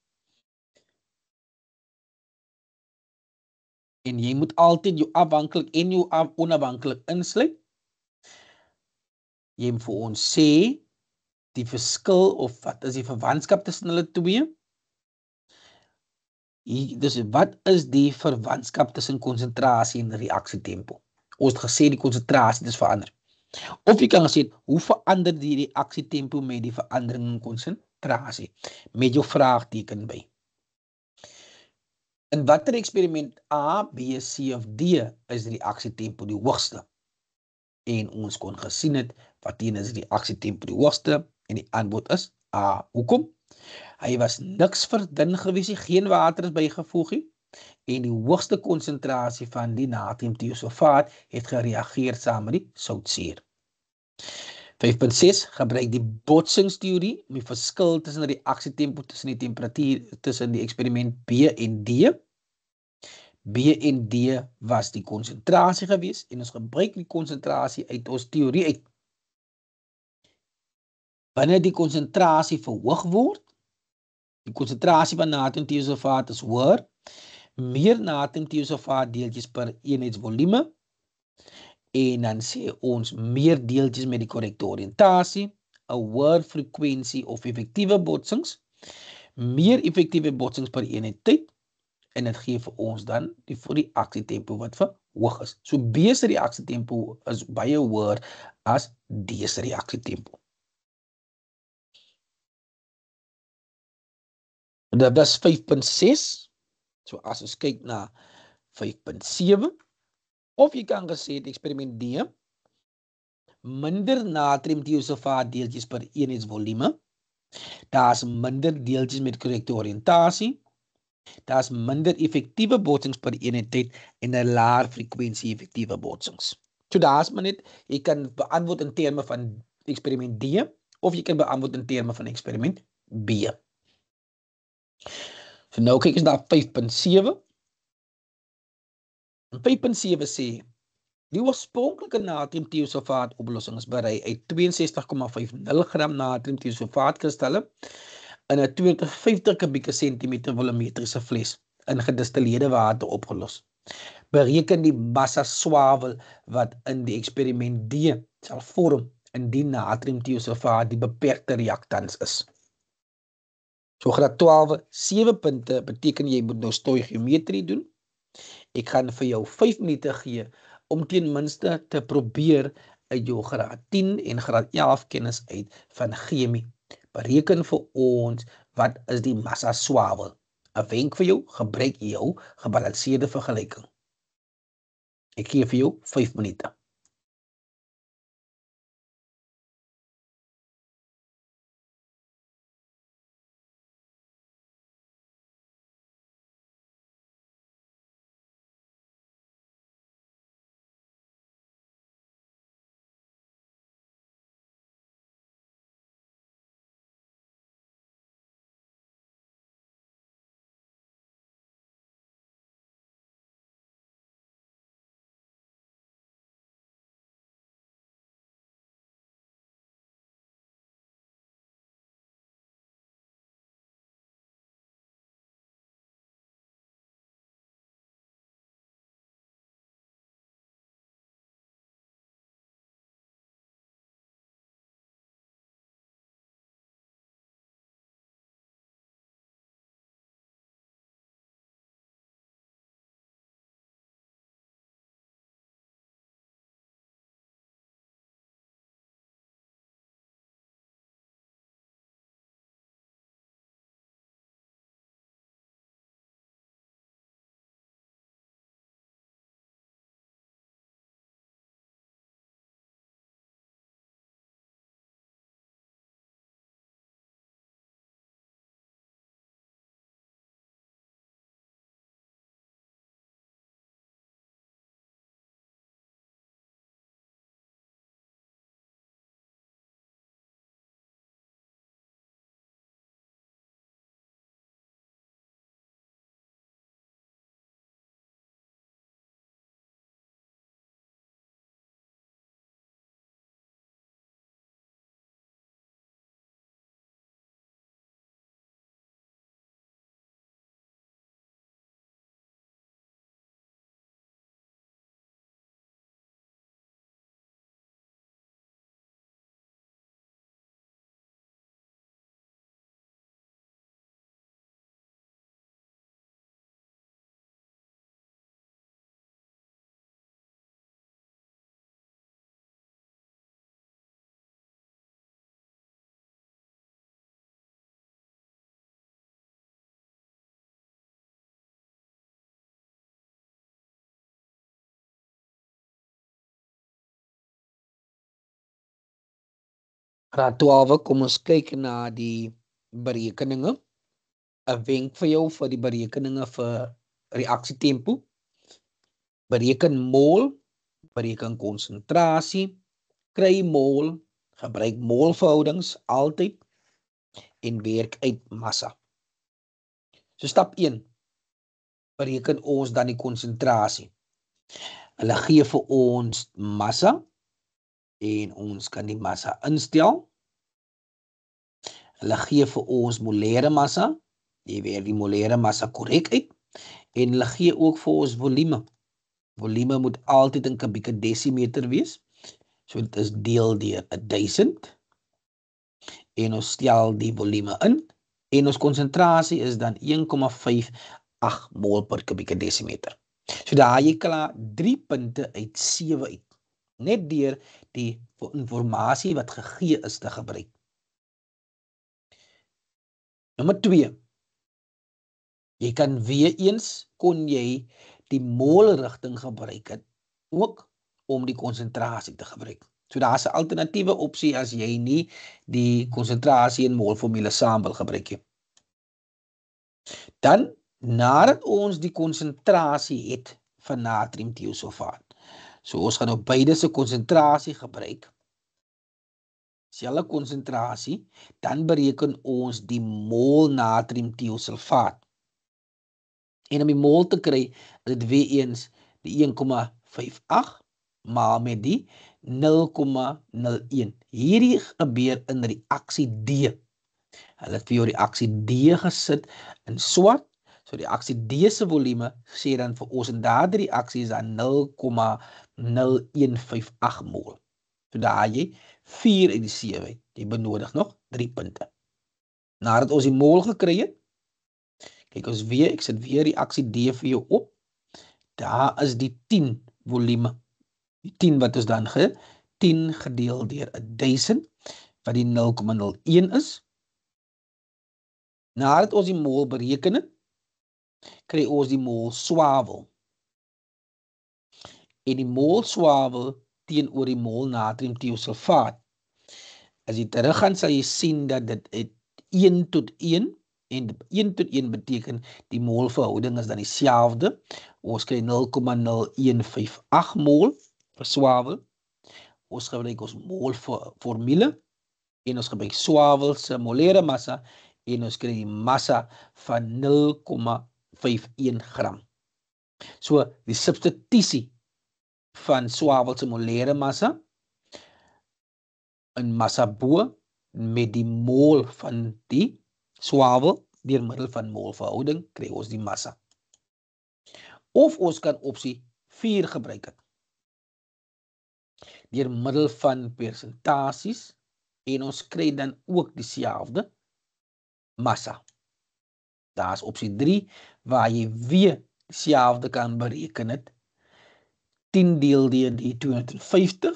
En jy moet altyd jou afhanklik en jou onafhanklik insluit. Jy moet vir ons sê die verskil of wat is die verwantskap tussen hulle twee? Dus wat is die verwantskap tussen konsentrasie en reaksietempo? Ons het gesê die konsentrasie is verander. Of jy kan sê, hoe verander die reaksietempo met die verandering in konsentrasie? Met jou vraagteken by. In watter eksperiment A, B, C of D is die reaksietempo die hoogste? En ons kon gesien het, wat hier is die reaksietempo die hoogste, en die antwoord is A. Hoekom? Hy was niks verdun gewees, geen water is bygevoeg nie, en die hoogste konsentrasie van die natriumtiosulfaat het gereageer saam met die soutsuur. 5.6 gebruik die botsingsteorie om die verskil tussen die reaksietempo tussen die temperatuur tussen die eksperiment B en D. B en D was die konsentrasie gewees en ons gebruik die konsentrasie uit ons teorie uit. Wanneer die konsentrasie verhoog word, die konsentrasie van natriumtiosulfaat is hoër, meer natriumtiosulfaat deeltjies per eenheidsvolume, en dan sê ons meer deeltjies met die korrekte oriëntasie, 'n hoër frekwensie of effektiewe botsings, meer effektiewe botsings per eenheid tyd, en dit gee vir ons dan die reaksietempo wat verhoog is. So B se reaksietempo is baie hoër as D se reaksietempo. Dit was 5.6. So as ons kyk na 5.7, of jy kan gesê die eksperiment D, minder natriumtiosulfaat deeltjies per eenheidsvolume, daar's minder deeltjies met korrekte oriëntasie, daar's minder effektiewe botsings per eenheid tyd en 'n laer frekwensie effektiewe botsings. So daar's maar net, jy kan beantwoord in terme van eksperiment D, of jy kan beantwoord in terme van eksperiment B. So nou kyk ons na 5.7. 5.7 sê, die oorspronklike natriumtiosulfaat oplossing is berei uit 62,50 gram natriumtiosulfaat kristalle in 'n 250 kubieke sentimeter volumetriese fles in gedistilleerde water opgelos. Bereken die massa swavel wat in die eksperiment D sal vorm indien natriumtiosulfaat die beperkte reaktans is. So graad 12, 7 punte beteken jy moet nou stoichiometrie doen. Ek gaan vir jou 5 minute gee om ten minste te probeer uit jou graad 10 en graad 11 kennis uit van chemie. Bereken vir ons wat is die massa swavel. 'n Wenk vir jou, gebruik jou gebalanseerde vergelyking. Ek gee vir jou 5 minute. Graad 12, kom ons kyk na die berekeninge. 'n Wenk vir jou vir die berekeninge vir reaksietempo. Bereken mol, bereken konsentrasie, kry mol, gebruik molverhoudings altyd en werk uit massa. So stap 1, bereken ons dan die konsentrasie. Hulle gee vir ons massa en ons kan die massa instel. Hulle gee vir ons molêre massa, jy werk die molêre massa korrek uit en hulle gee ook vir ons volume. Volume moet altyd in kubieke desimeter wees. So dit is deel deur 1000 en ons stel die volume in en ons konsentrasie is dan 1,58 mol per kubieke desimeter. So daar jy klaar 3 punte uit 7 uit. Net deur die informasie wat gegee is te gebruik. Nommer 2. Jy kan weer eens kon jy die molrigting gebruik het ook om die konsentrasie te gebruik. So daar is 'n alternatiewe opsie as jy nie die konsentrasie en molformule saam wil gebruik nie. Dan nadat ons die konsentrasie het van natriumtiosulfaat. So ons gaan nou beide se konsentrasie gebruik. Selfe konsentrasie, dan bereken ons die mol natriumtiosulfaat. En om die mol te kry, is dit weer eens die 1,58 maal met die 0,01. Hierdie gebeur in reaksie D. Hulle het vir jou reaksie D gesit in swart. So die reaksie D se volume sê dan vir ons in daardie reaksie is dan 0,0158 mol. So daar jy 4 uit die 7. Jy benodig nog 3 punte. Nadat ons die mol gekry het, kyk ons weer, ek sit weer reaksie D vir jou op. Daar is die 10 volume. Die 10 wat ons dan 10 gedeel deur 1000, wat die 0,01 is. Nadat ons die mol bereken het, kry ons die mol swavel. En die mol swavel teenoor die mol natriumtiosulfaat. As jy teruggaan, sal jy sien dat dit 1 tot 1 en 1 tot 1 beteken die molverhouding is dan dieselfde. Ons kry 0,0158 mol vir swavel. Ons gebruik ons molformule en ons gebruik swavel se molêre massa en ons kry die massa van 0,51 gram. So die substitusie van swavel se molêre massa in massa bo met die mol van die swavel deur middel van molverhouding kry ons die massa. Of ons kan opsie 4 gebruik het. Deur middel van persentasies en ons kry dan ook dieselfde massa. Daar is opsie 3 waar jy weer dieselfde kan bereken het. 10 deel deur die 250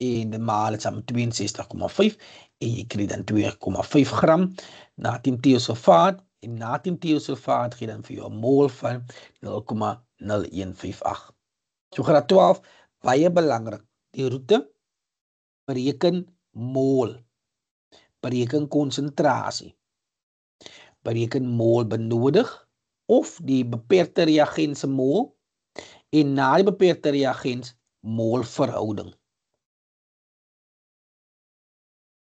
en die maal het saam 62,5 en jy kry dan 2,5 gram natriumtiosulfaat en natriumtiosulfaat gee dan vir jou 'n mol van 0,0158. So graad 12, baie belangrik. Die roete, bereken mol, bereken konsentrasie, bereken mol benodig of die beperkte reagens se mol en na die beperkte reagens molverhouding.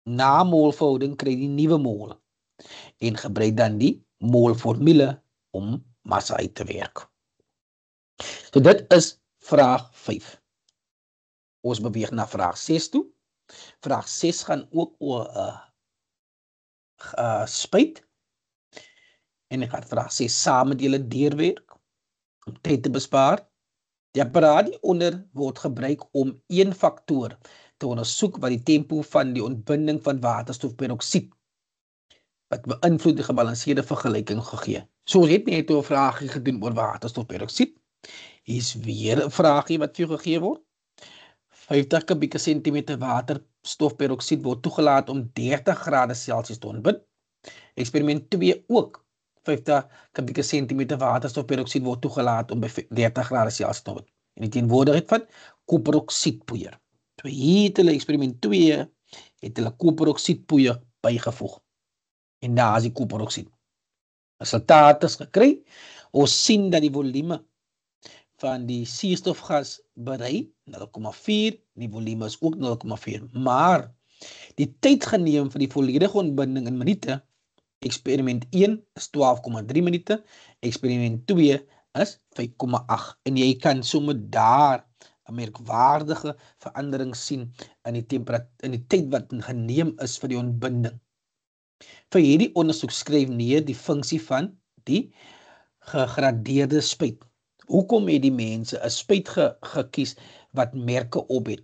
Na molverhouding kry jy die nuwe mol en gebruik dan die molformule om massa uit te werk. So dit is vraag 5. Ons beweeg na vraag 6 toe. Vraag 6 gaan ook oor spuit. En ek gaan vraag 6 saam met julle deurwerk om tyd te bespaar. Die apparaat hieronder word gebruik om een faktor te ondersoek wat die tempo van die ontbinding van waterstofperoksied wat beïnvloed die gebalanseerde vergelyking gegee. So ons het net 'n vraagie gedoen oor waterstofperoksied. Hier is weer 'n vraagie wat vir jou gegee word. 50 kubieke sentimeter waterstofperoksied word toegelaat om 30 grade Celsius te ontbind. Eksperiment 2 ook. 50 kubieke sentimeter waterstofperoksied word toegelaat om by 30 grade Celsius te ontbind. In die teenwoordigheid van koperoksiedpoeier. So hier het hulle eksperiment 2 het hulle koperoksiedpoeier bygevoeg. En daar is die koperoksied. Resultaat is gekry. Ons sien dat die volume van die suurstofgas berei 0,4, die volume is ook 0,4, maar die tyd geneem vir die volledige ontbinding in minute, experiment 1 is 12,3 minute, experiment 2 is 5,8, en jy kan sommer daar 'n merkwaardige verandering sien in die temperatuur, in die tyd wat geneem is vir die ontbinding. Vir hierdie ondersoek skryf neer die funksie van die gegradeerde spuit. Hoekom het die mense 'n spuit gekies wat merke op het?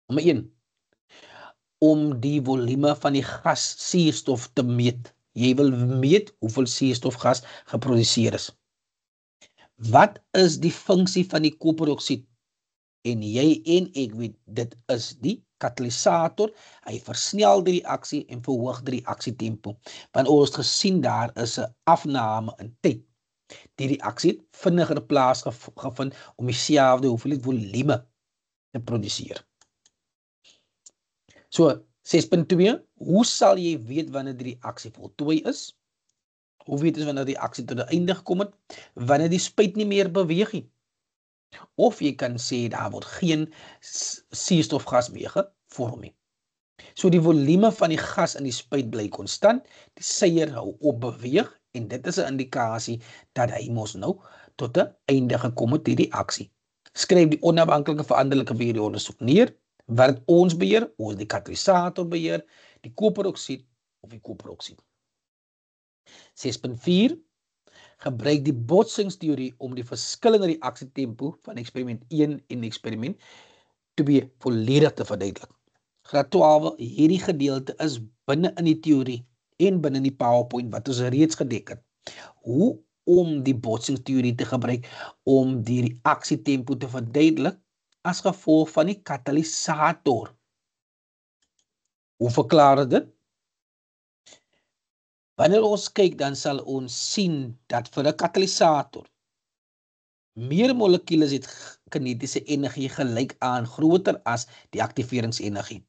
Nommer 1. Om die volume van die gas suurstof te meet. Jy wil meet hoeveel suurstofgas geproduseer is. Wat is die funksie van die koperoksied? En jy en ek weet, dit is die katalisator. Hy versnel die reaksie en verhoog die reaksietempo. Want ons het gesien daar is 'n afname in tyd. Die reaksie het vinniger plaasgevind om dieselfde hoeveelheid volume te produseer. So, 6.2, hoe sal jy weet wanneer die reaksie voltooi is? Hoe weet ons wanneer die reaksie tot 'n einde gekom het? Wanneer die spuit nie meer beweeg nie. Of jy kan sê daar word geen suurstofgas meer gevorm nie. So die volume van die gas in die spuit bly konstant, die suier hou op beweeg, en dit is 'n indikasie dat hy mos nou tot 'n einde gekom het, die reaksie. Skryf die onafhanklike veranderlike vir hierdie ondersoek neer. Wat ons beheer, ons die katalisator beheer, die koperoksied of die koperoksied. 6.4, gebruik die botsingsteorie om die verskillende reaksietempo van experiment 1 en experiment 2 volledig te verduidelik. Graad 12, hierdie gedeelte is binne in die teorie en binne in die PowerPoint wat ons reeds gedek het. Hoe om die botsingsteorie te gebruik om die reaksietempo te verduidelik as gevolg van die katalisator. Hoe verklaar dit? Wanneer ons kyk, dan sal ons sien dat vir 'n katalisator meer molekules het kinetiese energie gelyk aan groter as die aktiveringsenergie.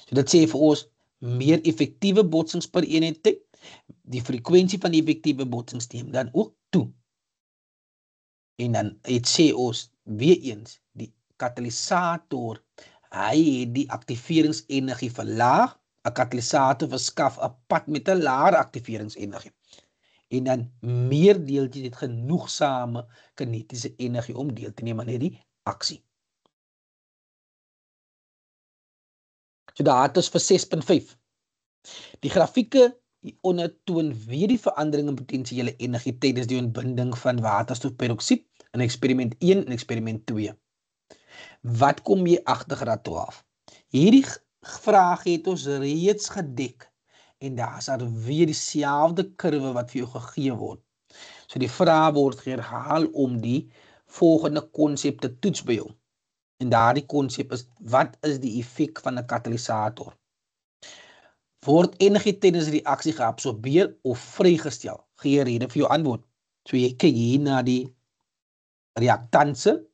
So dit sê vir ons meer effektiewe botsings per eenheid tyd. Die frekwensie van die effektiewe botsings neem dan ook toe. En dan sê ons weer eens, die katalisator, hy het die aktiveringsenergie verlaag. 'n Katalisator verskaf 'n pad met 'n laer aktiveringsenergie. En dan meer deeltjies het genoegsame kinetiese energie om deel te neem aan hierdie aksie. So daar is vir 6.5. Die grafieke hieronder toon weer die verandering in potensiële energie tydens die ontbinding van waterstofperoksied in experiment 1 en experiment 2. Wat kom jy agter graad 12? Hierdie vraag het ons reeds gedek en daar is weer dieselfde kurwe wat vir jou gegee word. So die vraag word herhaal om die volgende konsep te toets by jou. En daardie konsep is, wat is die effek van 'n katalisator? Word energie tydens die reaksie geabsorbeer of vrygestel? Gee rede vir jou antwoord. So jy kyk hier na die reaktanse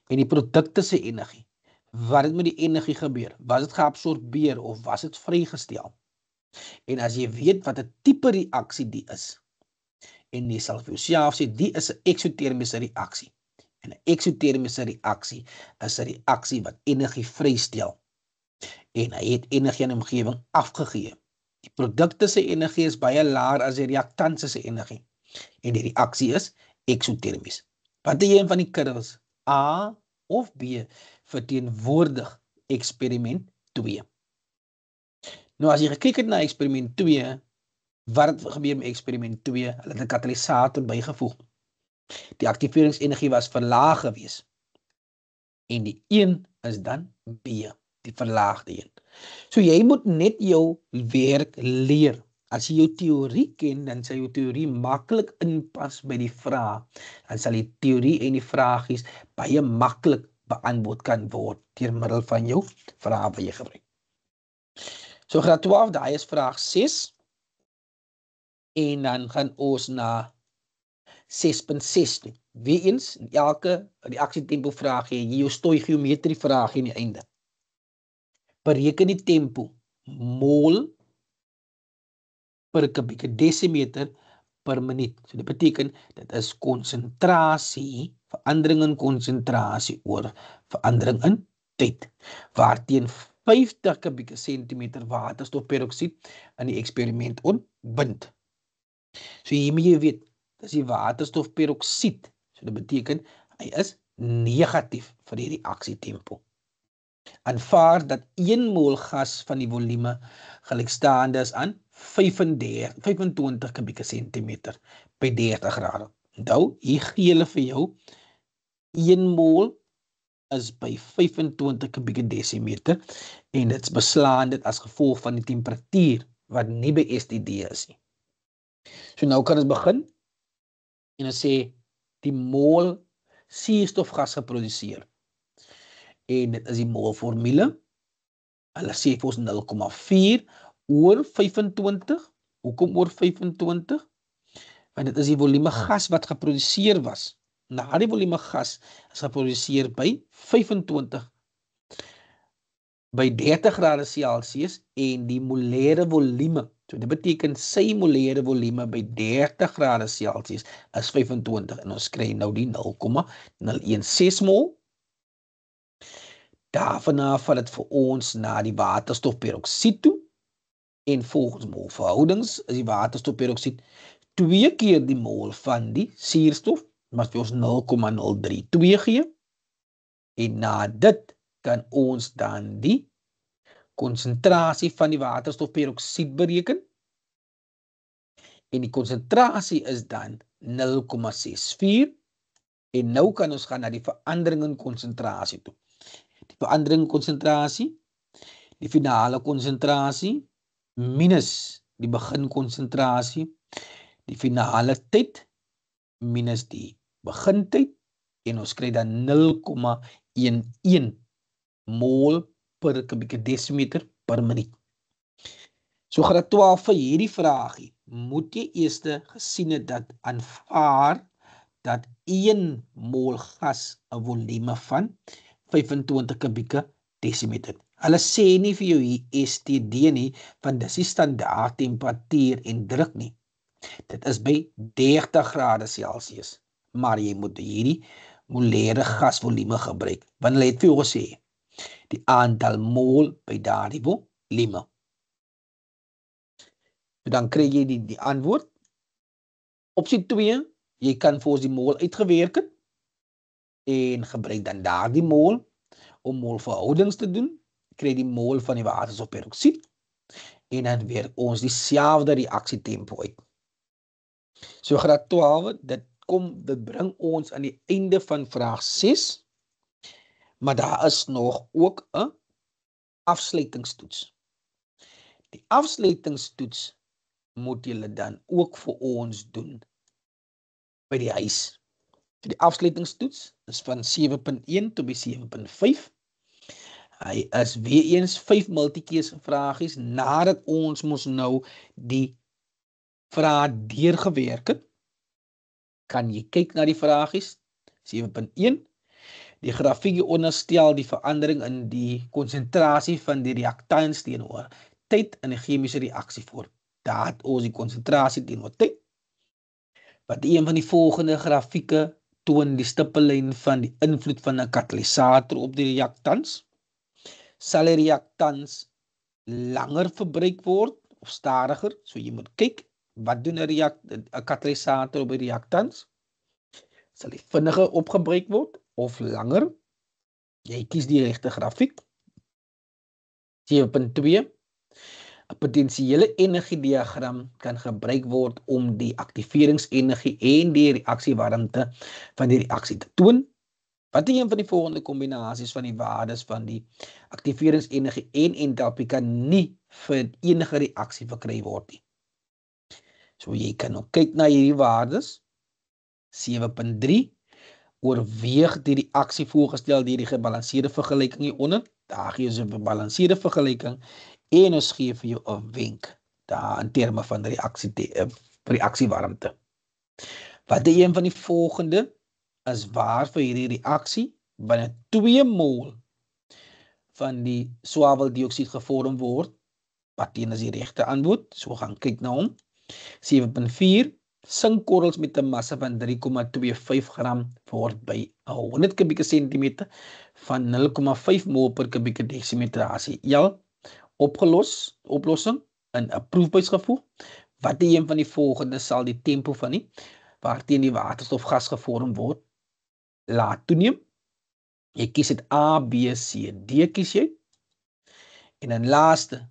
en die produkte se energie. Wat het met die energie gebeur? Was dit geabsorbeer of was dit vrygestel? En as jy weet wat 'n tipe reaksie die is, en jy sal vir jouself sê, die is 'n eksotermiese reaksie. En 'n eksotermiese reaksie is 'n reaksie wat energie vrystel. En hy het energie aan die omgewing afgegee. Die produkte se energie is baie laer as die reaktanse se energie. En die reaksie is eksotermies. Wat is een van die kurwes? A of B verteenwoordig experiment 2. Nou as jy gekyk het na experiment 2, wat het gebeur met experiment 2? Hulle het 'n katalisator bygevoeg. Die aktiveringsenergie was verlaag gewees. En die 1 is dan B, die verlaagde een. So jy moet net jou werk leer. As jy jou teorie ken, dan sal jou teorie maklik inpas by die vraag. Dan sal die teorie en die vragies baie maklik beantwoord kan word deur middel van jou vrae wat jy gebruik. So graad 12, daai is vraag 6. En dan gaan ons na 6.6 toe. Weereens, in elke reaksietempo vraag jy jou stoichiometrie vraag aan die einde. Bereken die tempo mol per kubieke desimeter per minuut. So dit beteken, dit is konsentrasie, verandering in konsentrasie oor verandering in tyd, waarteen 50 kubieke sentimeter waterstofperoksied in die eksperiment ontbind. So hier moet jy weet, dis die waterstofperoksied. So dit beteken, hy is negatief vir die reaksietempo. Aanvaar dat 1 mol gas van die volume gelykstaande is aan 25 kubieke sentimeter by 30 grade. Onthou, hier gee hulle vir jou 1 mol is by 25 kubieke desimeter en dit beslaan dit as gevolg van die temperatuur wat nie by STD is nie. So nou kan ons begin en ons sê die mol suurstofgas geproduseer. En dit is die molformule. Hulle sê vir ons 0,4 oor 25. Hoekom oor 25? Want dit is die volume gas wat geproduseer was. Na die volume gas is geproduseer by 25 by 30 grade Celsius en die molêre volume. So dit beteken sy molêre volume by 30 grade Celsius is 25 en ons kry nou die 0,016 mol. Daarvan vat dit vir ons na die waterstofperoksied toe en volgens molverhoudings is die waterstofperoksied 2 keer die mol van die suurstof, maar vir ons 0,032 gee. En na dit kan ons dan die konsentrasie van die waterstofperoksied bereken. En die konsentrasie is dan 0,64. En nou kan ons gaan na die verandering in konsentrasie toe. Die verandering in konsentrasie, die finale konsentrasie, minus die beginkonsentrasie, die finale tyd, minus die begintyd, en ons kry dan 0,11 mol per kubieke desimeter per minuut. So graad 12 vir hierdie vraagie, moet jy eers gesien het dat aanvaar dat 1 mol gas 'n volume van 25 kubieke desimeter. Hulle sê nie vir jou hier STD nie, want dis die standaard temperatuur en druk nie. Dit is by 30 grade Celsius, maar jy moet hierdie molêre gasvolume gebruik, want hulle het vir jou gesê, die aantal mol by daardie volume. Dan kry jy die antwoord. Opsie 2, jy kan vir ons die mol uitgewerk het, en gebruik dan daardie mol om molverhoudings te doen, kry die mol van die waterstofperoksied, en dan werk ons dieselfde reaksietempo uit. So graad 12, dit bring ons aan die einde van vraag 6, maar daar is nog ook 'n afsluitingstoets. Die afsluitingstoets moet julle dan ook vir ons doen by die huis. Die afsluitingstoets is van 7.1 tot by 7.5. Hy is weer eens 5 multikeuse vragies nadat ons mos nou die vraag deurgewerk het. Kan jy kyk na die vragies? 7.1. Die grafiekie onderstel die verandering in die konsentrasie van die reaktans teenoor tyd in 'n chemiese reaksie voor. Daar het ons die konsentrasie teenoor tyd. Wat een van die volgende grafieke toon die stippellyn van die invloed van 'n katalisator op die reaktans. Sal die reaktans langer verbruik word of stadiger? So jy moet kyk, wat doen 'n katalisator op die reaktans? Sal die vinniger opgebruik word of langer? Jy kies die regte grafiek. 7.2. 'n Potensiële energiediagram kan gebruik word om die aktiveringsenergie en die reaksiewarmte van die reaksie te toon. Wat een van die volgende kombinasies van die waardes van die aktiveringsenergie en entalpie kan nie vir enige reaksie verkry word nie. So jy kan ook kyk na hierdie waardes. 7.3. Oorweeg die reaksie voorgestel deur die gebalanseerde vergelyking hieronder. Daar gee ons 'n gebalanseerde vergelyking en ons gee vir jou 'n wenk daar in terme van reaksiewarmte. Wat een van die volgende is waar vir hierdie reaksie binne 2 mol van die swaweldioksied gevorm word. Wat teen is die regte antwoord? So gaan kyk na hom. 7.4 Sinkkorrels met 'n massa van 3,25 gram word by 100 kubieke sentimeter van 0,5 mol per kubieke desimeter HCl oplossing in 'n proefbuis gevoeg. Watter een van die volgende sal die tempo van die waarteen die waterstofgas gevorm word laat toeneem? Jy kies dit A, B, C, D kies jy. En dan laaste,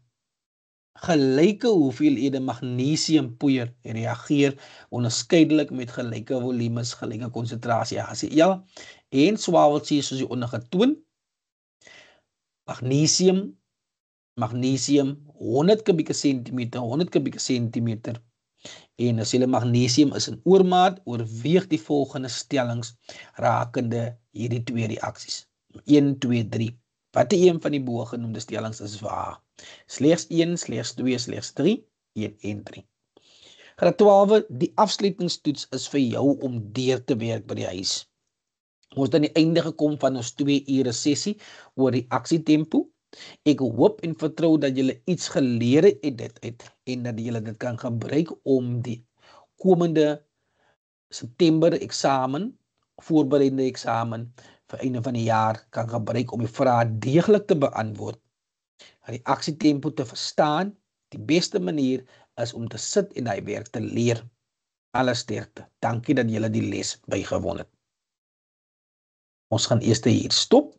gelyke hoeveelhede magnesiumpoeier reageer onderskeidelik met gelyke volumes, gelyke konsentrasie HCl en swavelsuur soos hieronder getoon. Magnesium 100 kubieke sentimeter en as julle magnesium is in oormaat, oorweeg die volgende stellings rakende hierdie twee reaksies. 1, 2, 3. Watter een van die bogenoemde stellings is waar? Slegs 1, slegs 2, slegs 3, 1 en 3. Graad 12, die afsluitingstoets is vir jou om deur te werk by die huis. Ons het aan die einde gekom van ons 2 ure sessie oor reaksietempo. Ek hoop en vertrou dat julle iets geleer het uit dit uit en dat julle dit kan gebruik om die komende September eksamen, voorbereidende eksamen vir einde van die jaar kan gebruik om die vrae deeglik te beantwoord. Reaksietempo te verstaan, die beste manier is om te sit en daai werk te leer. Alle sterkte. Dankie dat julle die les bygewoon het. Ons gaan eers hier stop.